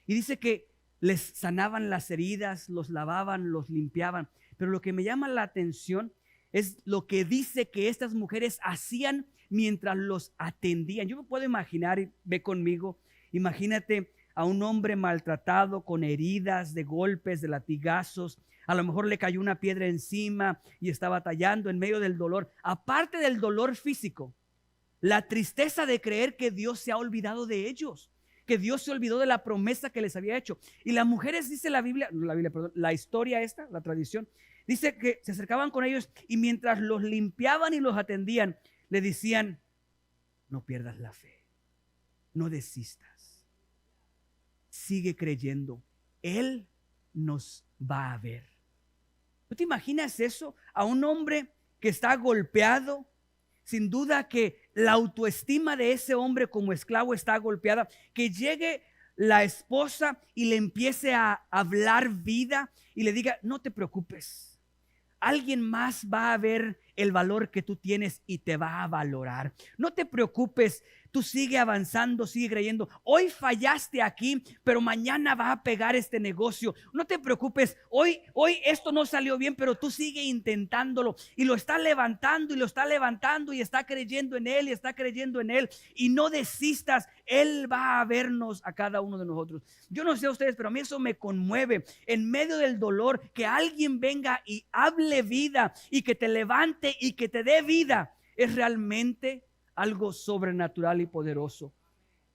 Y dice que les sanaban las heridas, los lavaban, los limpiaban. Pero lo que me llama la atención es lo que dice que estas mujeres hacían mientras los atendían. Yo me puedo imaginar, ve conmigo, imagínate a un hombre maltratado con heridas de golpes, de latigazos. A lo mejor le cayó una piedra encima y estaba tallando en medio del dolor. Aparte del dolor físico, la tristeza de creer que Dios se ha olvidado de ellos, que Dios se olvidó de la promesa que les había hecho. Y las mujeres, dice la historia esta, la tradición, dice que se acercaban con ellos y mientras los limpiaban y los atendían, le decían, no pierdas la fe, no desistas, sigue creyendo, Él nos va a ver. ¿Tú te imaginas eso? A un hombre que está golpeado. Sin duda que la autoestima de ese hombre como esclavo está golpeada. Que llegue la esposa y le empiece a hablar vida y le diga, no te preocupes, alguien más va a ver el valor que tú tienes y te va a valorar. No te preocupes, Tú sigue avanzando, sigue creyendo. Hoy fallaste aquí, pero mañana va a pegar este negocio. No te preocupes, hoy esto no salió bien, pero tú sigue intentándolo. Y lo está levantando y lo está levantando y está creyendo en él y está creyendo en él. Y no desistas, él va a vernos a cada uno de nosotros. Yo no sé a ustedes, pero a mí eso me conmueve. En medio del dolor, que alguien venga y hable vida y que te levante y que te dé vida, es realmente algo sobrenatural y poderoso.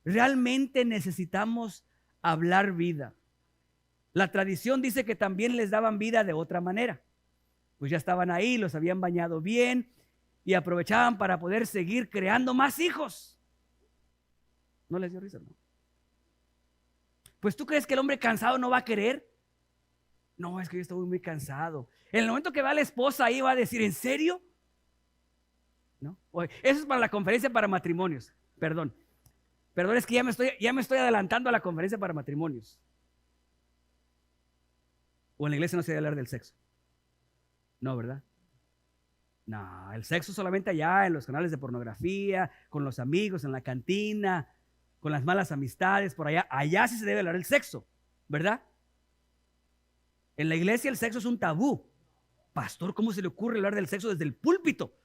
Realmente necesitamos hablar vida. La tradición dice que también les daban vida de otra manera. Pues ya estaban ahí, los habían bañado bien y aprovechaban para poder seguir creando más hijos. ¿No les dio risa? No. Pues ¿tú crees que el hombre cansado no va a querer? No, es que yo estoy muy cansado. En el momento que va la esposa ahí va a decir, ¿en serio? ¿No? Eso es para la conferencia para matrimonios. Perdón, es que ya me estoy adelantando a la conferencia para matrimonios. O en la iglesia no se debe hablar del sexo. No, ¿verdad? No, el sexo solamente allá en los canales de pornografía, con los amigos, en la cantina, con las malas amistades, por allá. Allá sí se debe hablar del sexo, ¿verdad? En la iglesia el sexo es un tabú. Pastor, ¿cómo se le ocurre hablar del sexo desde el púlpito?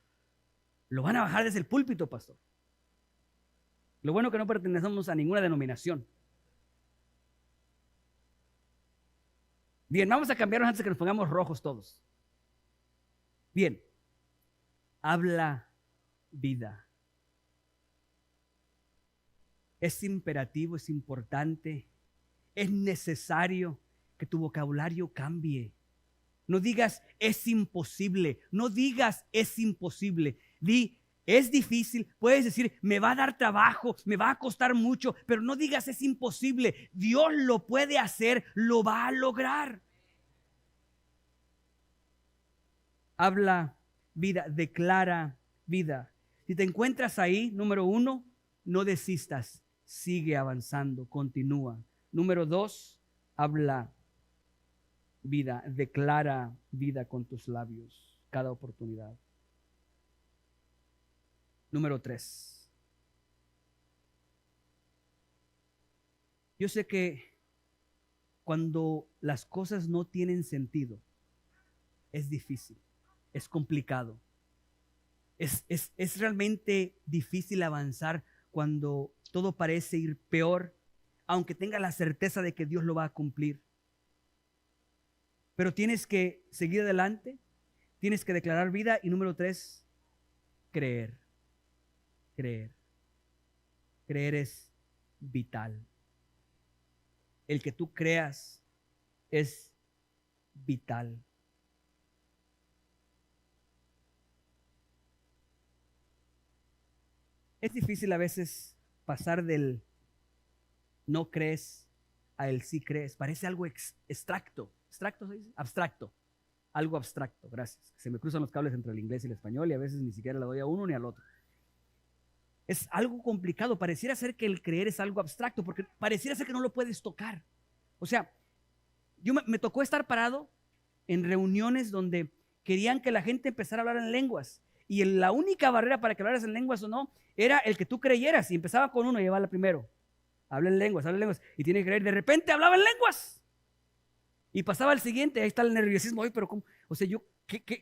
Lo van a bajar desde el púlpito, pastor. Lo bueno que no pertenecemos a ninguna denominación. Bien, vamos a cambiarnos antes de que nos pongamos rojos todos. Bien, habla vida. Es imperativo, es importante, es necesario que tu vocabulario cambie. No digas es imposible, no digas es imposible. Di, es difícil, puedes decir, me va a dar trabajo, me va a costar mucho, pero no digas es imposible. Dios lo puede hacer, lo va a lograr. Habla vida, declara vida. Si te encuentras ahí, número 1, no desistas, sigue avanzando, continúa. Número 2, habla vida, declara vida con tus labios, cada oportunidad. Número 3. Yo sé que cuando las cosas no tienen sentido, es difícil, es complicado. Es realmente difícil avanzar cuando todo parece ir peor, aunque tenga la certeza de que Dios lo va a cumplir. Pero tienes que seguir adelante, tienes que declarar vida y número 3, creer. Creer. Creer es vital. El que tú creas es vital. Es difícil a veces pasar del no crees a el sí crees. Parece algo abstracto. ¿Abstracto se dice? Abstracto. Algo abstracto, gracias. Se me cruzan los cables entre el inglés y el español y a veces ni siquiera le doy a uno ni al otro. Es algo complicado. Pareciera ser que el creer es algo abstracto porque pareciera ser que no lo puedes tocar. O sea, me tocó estar parado en reuniones donde querían que la gente empezara a hablar en lenguas. Y la única barrera para que hablaras en lenguas o no era el que tú creyeras. Y empezaba con uno y llevaba primero. Habla en lenguas. Y tiene que creer. De repente hablaba en lenguas. Y pasaba al siguiente. Ahí está el nerviosismo. Oye, pero ¿cómo? O sea,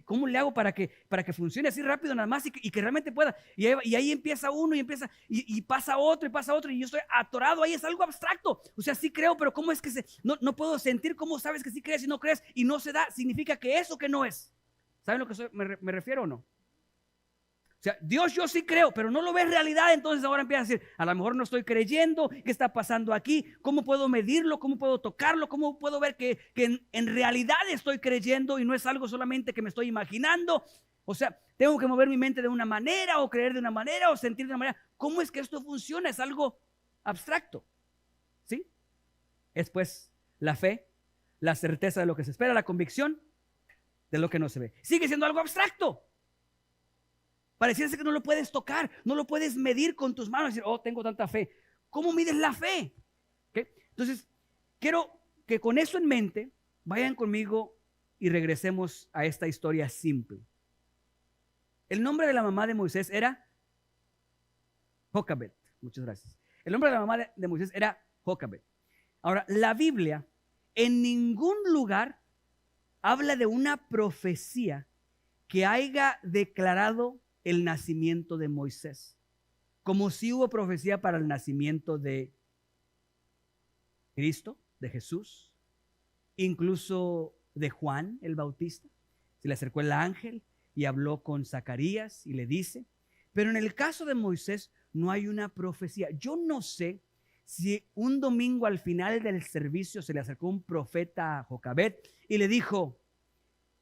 ¿cómo le hago para que funcione así rápido nada más y que realmente pueda? Y ahí empieza uno y pasa otro y pasa otro. Y yo estoy atorado ahí. Es algo abstracto. O sea, sí creo, pero ¿cómo es que no puedo sentir cómo sabes que sí crees y no crees y no se da? Significa que eso que no es. ¿Saben a lo que me refiero o no? O sea, Dios yo sí creo, pero no lo ves realidad, entonces ahora empieza a decir, a lo mejor no estoy creyendo, ¿qué está pasando aquí? ¿Cómo puedo medirlo? ¿Cómo puedo tocarlo? ¿Cómo puedo ver que en realidad estoy creyendo y no es algo solamente que me estoy imaginando? O sea, tengo que mover mi mente de una manera o creer de una manera o sentir de una manera. ¿Cómo es que esto funciona? Es algo abstracto, ¿sí? Es pues la fe, la certeza de lo que se espera, la convicción de lo que no se ve. Sigue siendo algo abstracto. Pareciera ser que no lo puedes tocar, no lo puedes medir con tus manos y decir, oh, tengo tanta fe. ¿Cómo mides la fe? ¿Okay? Entonces, quiero que con eso en mente vayan conmigo y regresemos a esta historia simple. El nombre de la mamá de Moisés era Jocabet. Muchas gracias. El nombre de la mamá de Moisés era Jocabed. Ahora, la Biblia en ningún lugar habla de una profecía que haya declarado el nacimiento de Moisés, como si hubo profecía para el nacimiento de Cristo, de Jesús, incluso de Juan el Bautista. Se le acercó el ángel y habló con Zacarías y le dice, pero en el caso de Moisés no hay una profecía. Yo no sé si un domingo al final del servicio se le acercó un profeta a Jocabed y le dijo,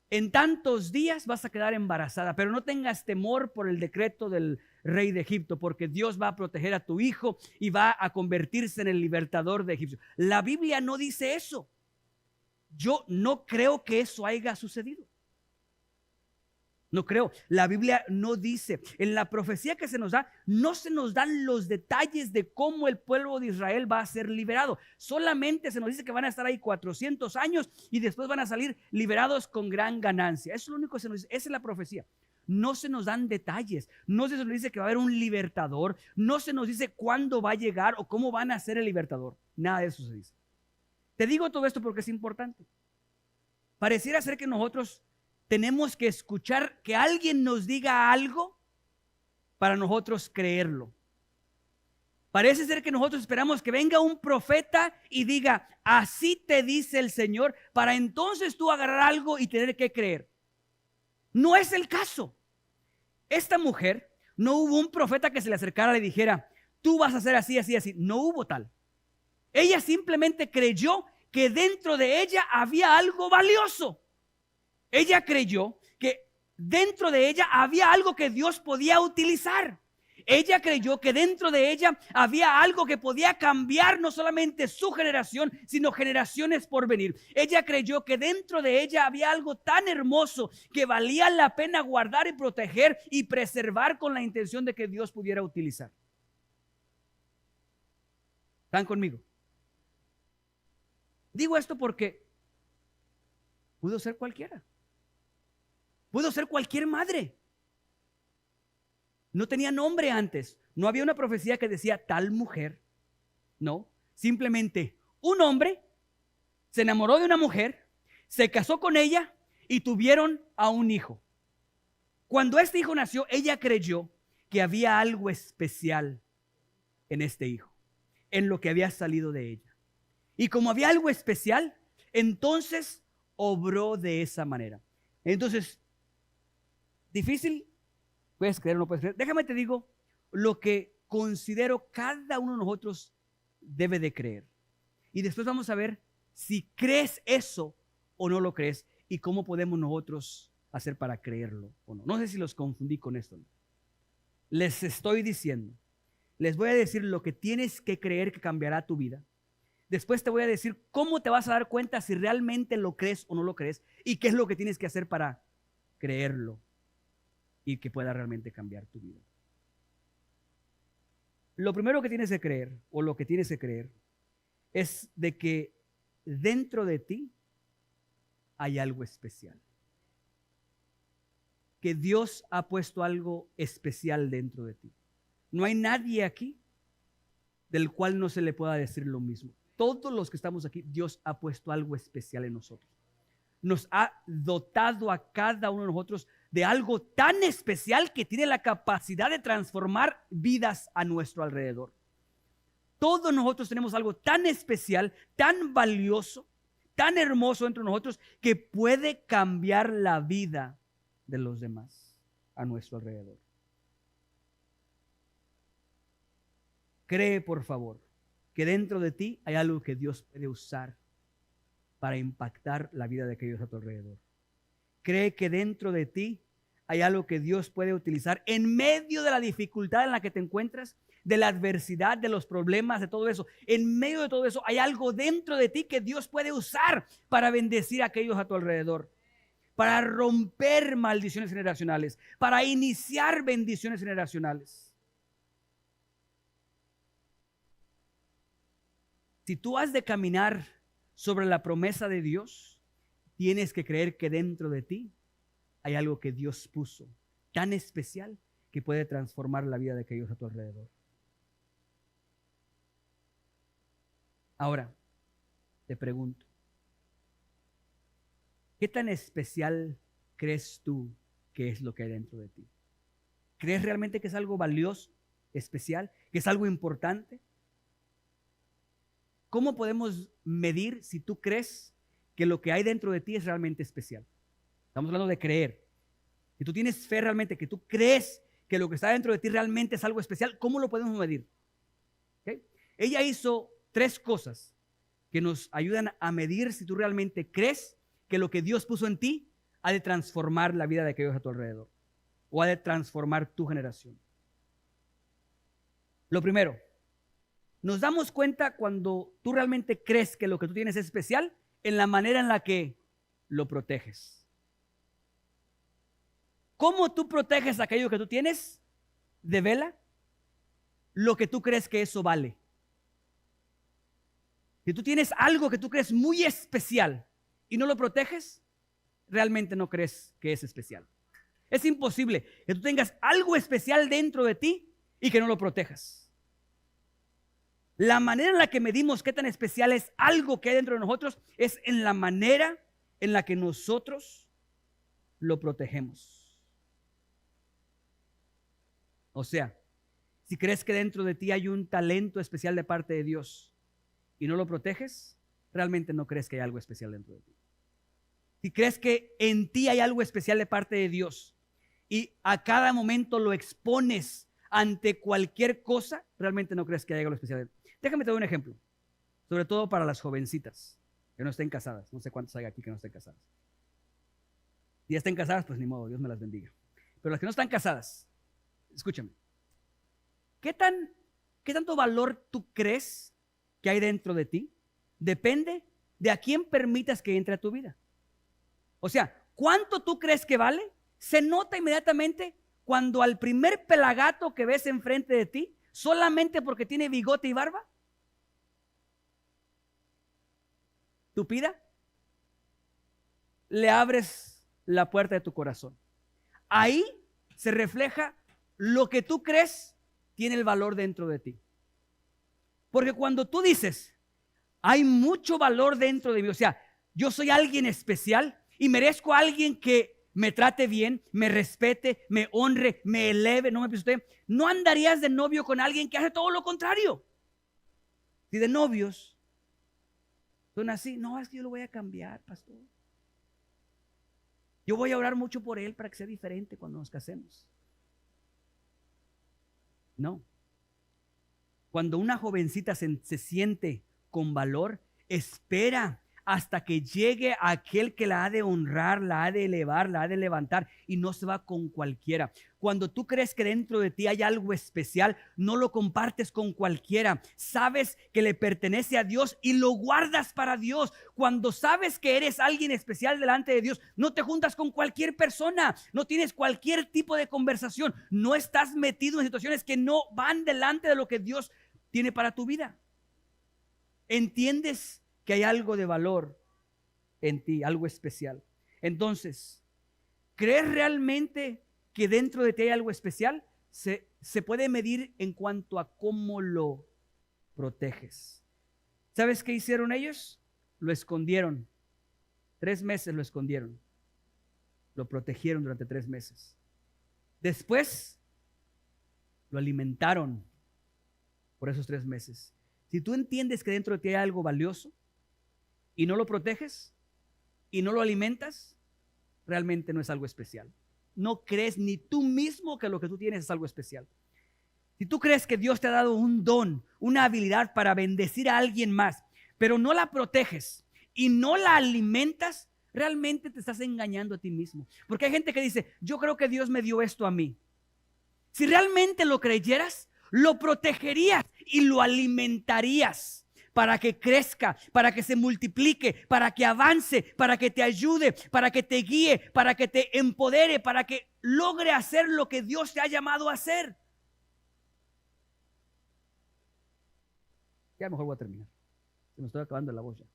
en tantos días vas a quedar embarazada, pero no tengas temor por el decreto del rey de Egipto, porque Dios va a proteger a tu hijo y va a convertirse en el libertador de Egipto. La Biblia no dice eso. Yo no creo que eso haya sucedido. No creo. La Biblia no dice. En la profecía que se nos da, no se nos dan los detalles de cómo el pueblo de Israel va a ser liberado. Solamente se nos dice que van a estar ahí 400 años y después van a salir liberados con gran ganancia. Eso es lo único que se nos dice. Esa es la profecía. No se nos dan detalles. No se nos dice que va a haber un libertador. No se nos dice cuándo va a llegar o cómo van a ser el libertador. Nada de eso se dice. Te digo todo esto porque es importante. Pareciera ser que nosotros tenemos que escuchar que alguien nos diga algo para nosotros creerlo. Parece ser que nosotros esperamos que venga un profeta y diga, así te dice el Señor, para entonces tú agarrar algo y tener que creer. No es el caso. Esta mujer, no hubo un profeta que se le acercara y le dijera, tú vas a hacer así, así, así. No hubo tal. Ella simplemente creyó que dentro de ella había algo valioso. Ella creyó que dentro de ella había algo que Dios podía utilizar. Ella creyó que dentro de ella había algo que podía cambiar no solamente su generación, sino generaciones por venir. Ella creyó que dentro de ella había algo tan hermoso que valía la pena guardar y proteger y preservar con la intención de que Dios pudiera utilizar. ¿Están conmigo? Digo esto porque pudo ser cualquiera. Pudo ser cualquier madre. No tenía nombre antes. No había una profecía que decía tal mujer. No, simplemente un hombre se enamoró de una mujer, se casó con ella y tuvieron a un hijo. Cuando este hijo nació, ella creyó que había algo especial en este hijo, en lo que había salido de ella. Y como había algo especial, entonces obró de esa manera. Entonces, difícil, puedes creer o no puedes creer. Déjame te digo lo que considero cada uno de nosotros debe de creer. Y después vamos a ver si crees eso o no lo crees y cómo podemos nosotros hacer para creerlo o no. No sé si los confundí con esto. Les estoy diciendo, les voy a decir lo que tienes que creer que cambiará tu vida. Después te voy a decir cómo te vas a dar cuenta si realmente lo crees o no lo crees y qué es lo que tienes que hacer para creerlo y que pueda realmente cambiar tu vida. Lo primero que tienes que creer o lo que tienes que creer es de que dentro de ti hay algo especial. Que Dios ha puesto algo especial dentro de ti. No hay nadie aquí del cual no se le pueda decir lo mismo. Todos los que estamos aquí, Dios ha puesto algo especial en nosotros. Nos ha dotado a cada uno de nosotros de algo tan especial que tiene la capacidad de transformar vidas a nuestro alrededor. Todos nosotros tenemos algo tan especial, tan valioso, tan hermoso entre nosotros que puede cambiar la vida de los demás a nuestro alrededor. Cree, por favor, que dentro de ti hay algo que Dios puede usar para impactar la vida de aquellos a tu alrededor. Cree que dentro de ti hay algo que Dios puede utilizar en medio de la dificultad en la que te encuentras, de la adversidad, de los problemas, de todo eso. En medio de todo eso hay algo dentro de ti que Dios puede usar para bendecir a aquellos a tu alrededor, para romper maldiciones generacionales, para iniciar bendiciones generacionales. Si tú has de caminar sobre la promesa de Dios, tienes que creer que dentro de ti hay algo que Dios puso tan especial que puede transformar la vida de aquellos a tu alrededor. Ahora, te pregunto, ¿qué tan especial crees tú que es lo que hay dentro de ti? ¿Crees realmente que es algo valioso, especial, que es algo importante? ¿Cómo podemos medir si tú crees que lo que hay dentro de ti es realmente especial? Estamos hablando de creer. Si tú tienes fe realmente, que tú crees que lo que está dentro de ti realmente es algo especial, ¿cómo lo podemos medir? ¿Okay? Ella hizo 3 cosas que nos ayudan a medir si tú realmente crees que lo que Dios puso en ti ha de transformar la vida de aquellos a tu alrededor o ha de transformar tu generación. Lo primero, nos damos cuenta cuando tú realmente crees que lo que tú tienes es especial en la manera en la que lo proteges. ¿Cómo tú proteges aquello que tú tienes? Devela lo que tú crees que eso vale. Si tú tienes algo que tú crees muy especial y no lo proteges, realmente no crees que es especial. Es imposible que tú tengas algo especial dentro de ti y que no lo protejas. La manera en la que medimos qué tan especial es algo que hay dentro de nosotros es en la manera en la que nosotros lo protegemos. O sea, si crees que dentro de ti hay un talento especial de parte de Dios y no lo proteges, realmente no crees que hay algo especial dentro de ti. Si crees que en ti hay algo especial de parte de Dios y a cada momento lo expones ante cualquier cosa, realmente no crees que haya algo especial. Déjame te doy un ejemplo, sobre todo para las jovencitas que no estén casadas. No sé cuántas hay aquí que no estén casadas. Si ya estén casadas, pues ni modo, Dios me las bendiga. Pero las que no están casadas, escúchame. ¿Qué tanto valor tú crees que hay dentro de ti? Depende de a quién permitas que entre a tu vida. O sea, ¿cuánto tú crees que vale? Se nota inmediatamente cuando al primer pelagato que ves enfrente de ti, solamente porque tiene bigote y barba, tupida, le abres la puerta de tu corazón. Ahí se refleja lo que tú crees tiene el valor dentro de ti. Porque cuando tú dices, hay mucho valor dentro de mí, o sea, yo soy alguien especial y merezco a alguien que me trate bien, me respete, me honre, me eleve, no me pisotee, no andarías de novio con alguien que hace todo lo contrario. Si de novios son así, no, es que yo lo voy a cambiar, pastor. Yo voy a orar mucho por él para que sea diferente cuando nos casemos. No. Cuando una jovencita se siente con valor, espera hasta que llegue aquel que la ha de honrar, la ha de elevar, la ha de levantar y no se va con cualquiera. Cuando tú crees que dentro de ti hay algo especial, no lo compartes con cualquiera. Sabes que le pertenece a Dios y lo guardas para Dios. Cuando sabes que eres alguien especial delante de Dios, no te juntas con cualquier persona, no tienes cualquier tipo de conversación, no estás metido en situaciones que no van delante de lo que Dios tiene para tu vida. ¿Entiendes que hay algo de valor en ti, algo especial? Entonces, ¿crees realmente que dentro de ti hay algo especial? Se puede medir en cuanto a cómo lo proteges. ¿Sabes qué hicieron ellos? Lo escondieron. 3 meses lo escondieron. Lo protegieron durante 3 meses. Después, lo alimentaron por esos 3 meses. Si tú entiendes que dentro de ti hay algo valioso y no lo proteges y no lo alimentas, realmente no es algo especial. No crees ni tú mismo que lo que tú tienes es algo especial. Si tú crees que Dios te ha dado un don, una habilidad para bendecir a alguien más, pero no la proteges y no la alimentas, realmente te estás engañando a ti mismo. Porque hay gente que dice, yo creo que Dios me dio esto a mí. Si realmente lo creyeras, lo protegerías y lo alimentarías para que crezca, para que se multiplique, para que avance, para que te ayude, para que te guíe, para que te empodere, para que logre hacer lo que Dios te ha llamado a hacer. Ya mejor voy a terminar. Se me estoy acabando la voz ya.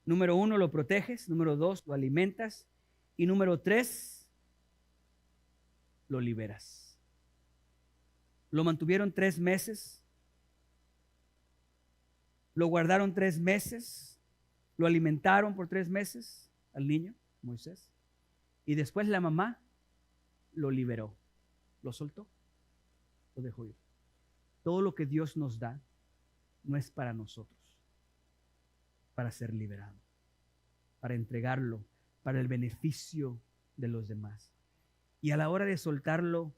Número 1, lo proteges. Número 2, lo alimentas. Y número 3, lo liberas. Lo mantuvieron 3 meses Lo guardaron 3 meses, lo alimentaron por 3 meses al niño, Moisés. Y después la mamá lo liberó, lo soltó, lo dejó ir. Todo lo que Dios nos da no es para nosotros, para ser liberado, para entregarlo, para el beneficio de los demás. Y a la hora de soltarlo,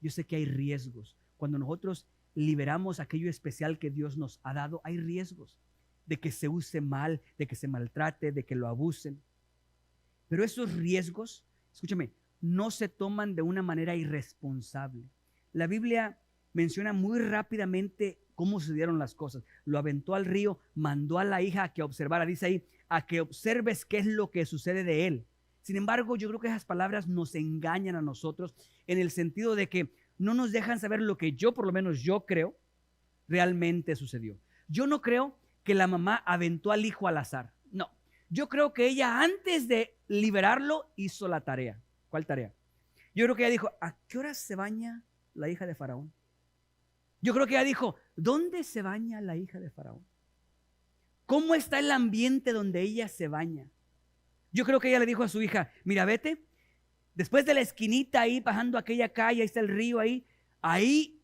yo sé que hay riesgos. Cuando nosotros liberamos aquello especial que Dios nos ha dado, hay riesgos de que se use mal, de que se maltrate, de que lo abusen. Pero esos riesgos, escúchame, no se toman de una manera irresponsable. La Biblia menciona muy rápidamente cómo sucedieron las cosas. Lo aventó al río, mandó a la hija a que observara, dice ahí, a que observes qué es lo que sucede de él. Sin embargo, yo creo que esas palabras nos engañan a nosotros en el sentido de que no nos dejan saber lo que yo, por lo menos yo creo, realmente sucedió. Yo no creo que la mamá aventó al hijo al azar. No, yo creo que ella antes de liberarlo hizo la tarea. ¿Cuál tarea? Yo creo que ella dijo, ¿a qué hora se baña la hija de Faraón? Yo creo que ella dijo, ¿dónde se baña la hija de Faraón? ¿Cómo está el ambiente donde ella se baña? Yo creo que ella le dijo a su hija, mira, vete, después de la esquinita ahí, bajando aquella calle, ahí está el río ahí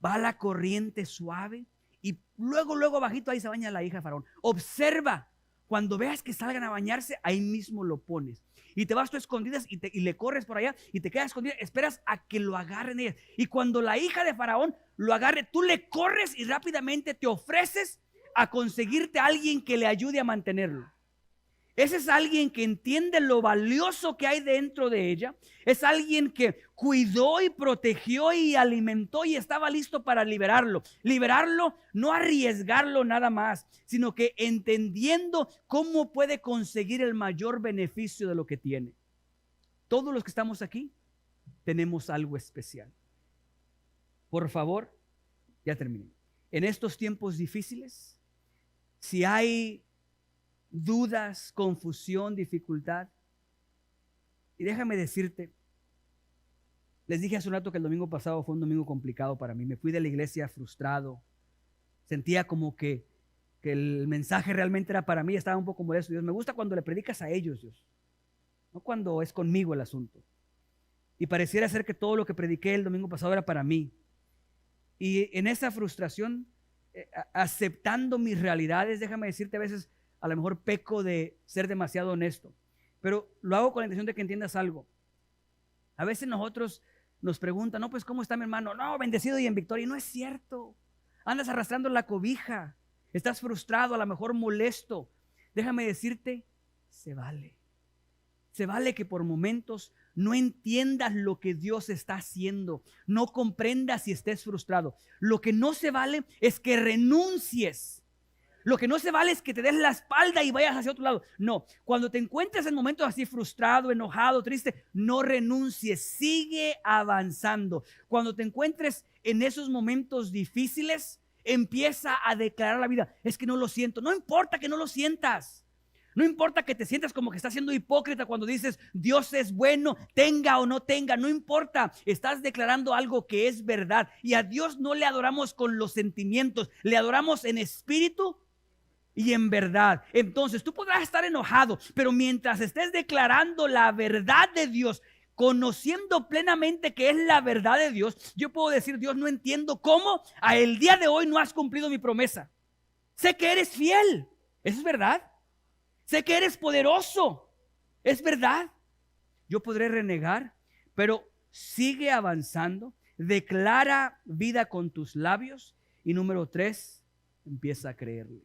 va la corriente suave y luego bajito ahí se baña la hija de Faraón. Observa, cuando veas que salgan a bañarse, ahí mismo lo pones. Y te vas tú a escondidas y le corres por allá y te quedas escondida, esperas a que lo agarren ellas. Y cuando la hija de Faraón lo agarre, tú le corres y rápidamente te ofreces a conseguirte a alguien que le ayude a mantenerlo. Ese es alguien que entiende lo valioso que hay dentro de ella. Es alguien que cuidó y protegió y alimentó y estaba listo para liberarlo. Liberarlo, no arriesgarlo nada más, sino que entendiendo cómo puede conseguir el mayor beneficio de lo que tiene. Todos los que estamos aquí tenemos algo especial. Por favor, ya terminé. En estos tiempos difíciles, si hay dudas, confusión, dificultad. Y déjame decirte, les dije hace un rato que el domingo pasado fue un domingo complicado para mí. Me fui de la iglesia frustrado. Sentía como que el mensaje realmente era para mí. Estaba un poco molesto. Dios, me gusta cuando le predicas a ellos, Dios. No cuando es conmigo el asunto. Y pareciera ser que todo lo que prediqué el domingo pasado era para mí. Y en esa frustración, aceptando mis realidades, déjame decirte, a veces a lo mejor peco de ser demasiado honesto, pero lo hago con la intención de que entiendas algo. A veces nosotros nos preguntan, no, pues ¿cómo está mi hermano? No, bendecido y en victoria. Y no es cierto. Andas arrastrando la cobija. Estás frustrado, a lo mejor molesto. Déjame decirte, se vale. Se vale que por momentos no entiendas lo que Dios está haciendo. No comprendas si estés frustrado. Lo que no se vale es que renuncies. Lo que no se vale es que te des la espalda y vayas hacia otro lado. No, cuando te encuentres en momentos así frustrado, enojado, triste, no renuncies, sigue avanzando. Cuando te encuentres en esos momentos difíciles, empieza a declarar la vida. Es que no lo siento. No importa que no lo sientas. No importa que te sientas como que estás siendo hipócrita cuando dices Dios es bueno, tenga o no tenga, no importa. Estás declarando algo que es verdad. Y a Dios no le adoramos con los sentimientos, le adoramos en espíritu y en verdad. Entonces tú podrás estar enojado, pero mientras estés declarando la verdad de Dios, conociendo plenamente que es la verdad de Dios, yo puedo decir, Dios, no entiendo cómo a el día de hoy no has cumplido mi promesa. Sé que eres fiel, eso es verdad. Sé que eres poderoso, es verdad. Yo podré renegar, pero sigue avanzando. Declara vida con tus labios. Y número 3, empieza a creerle.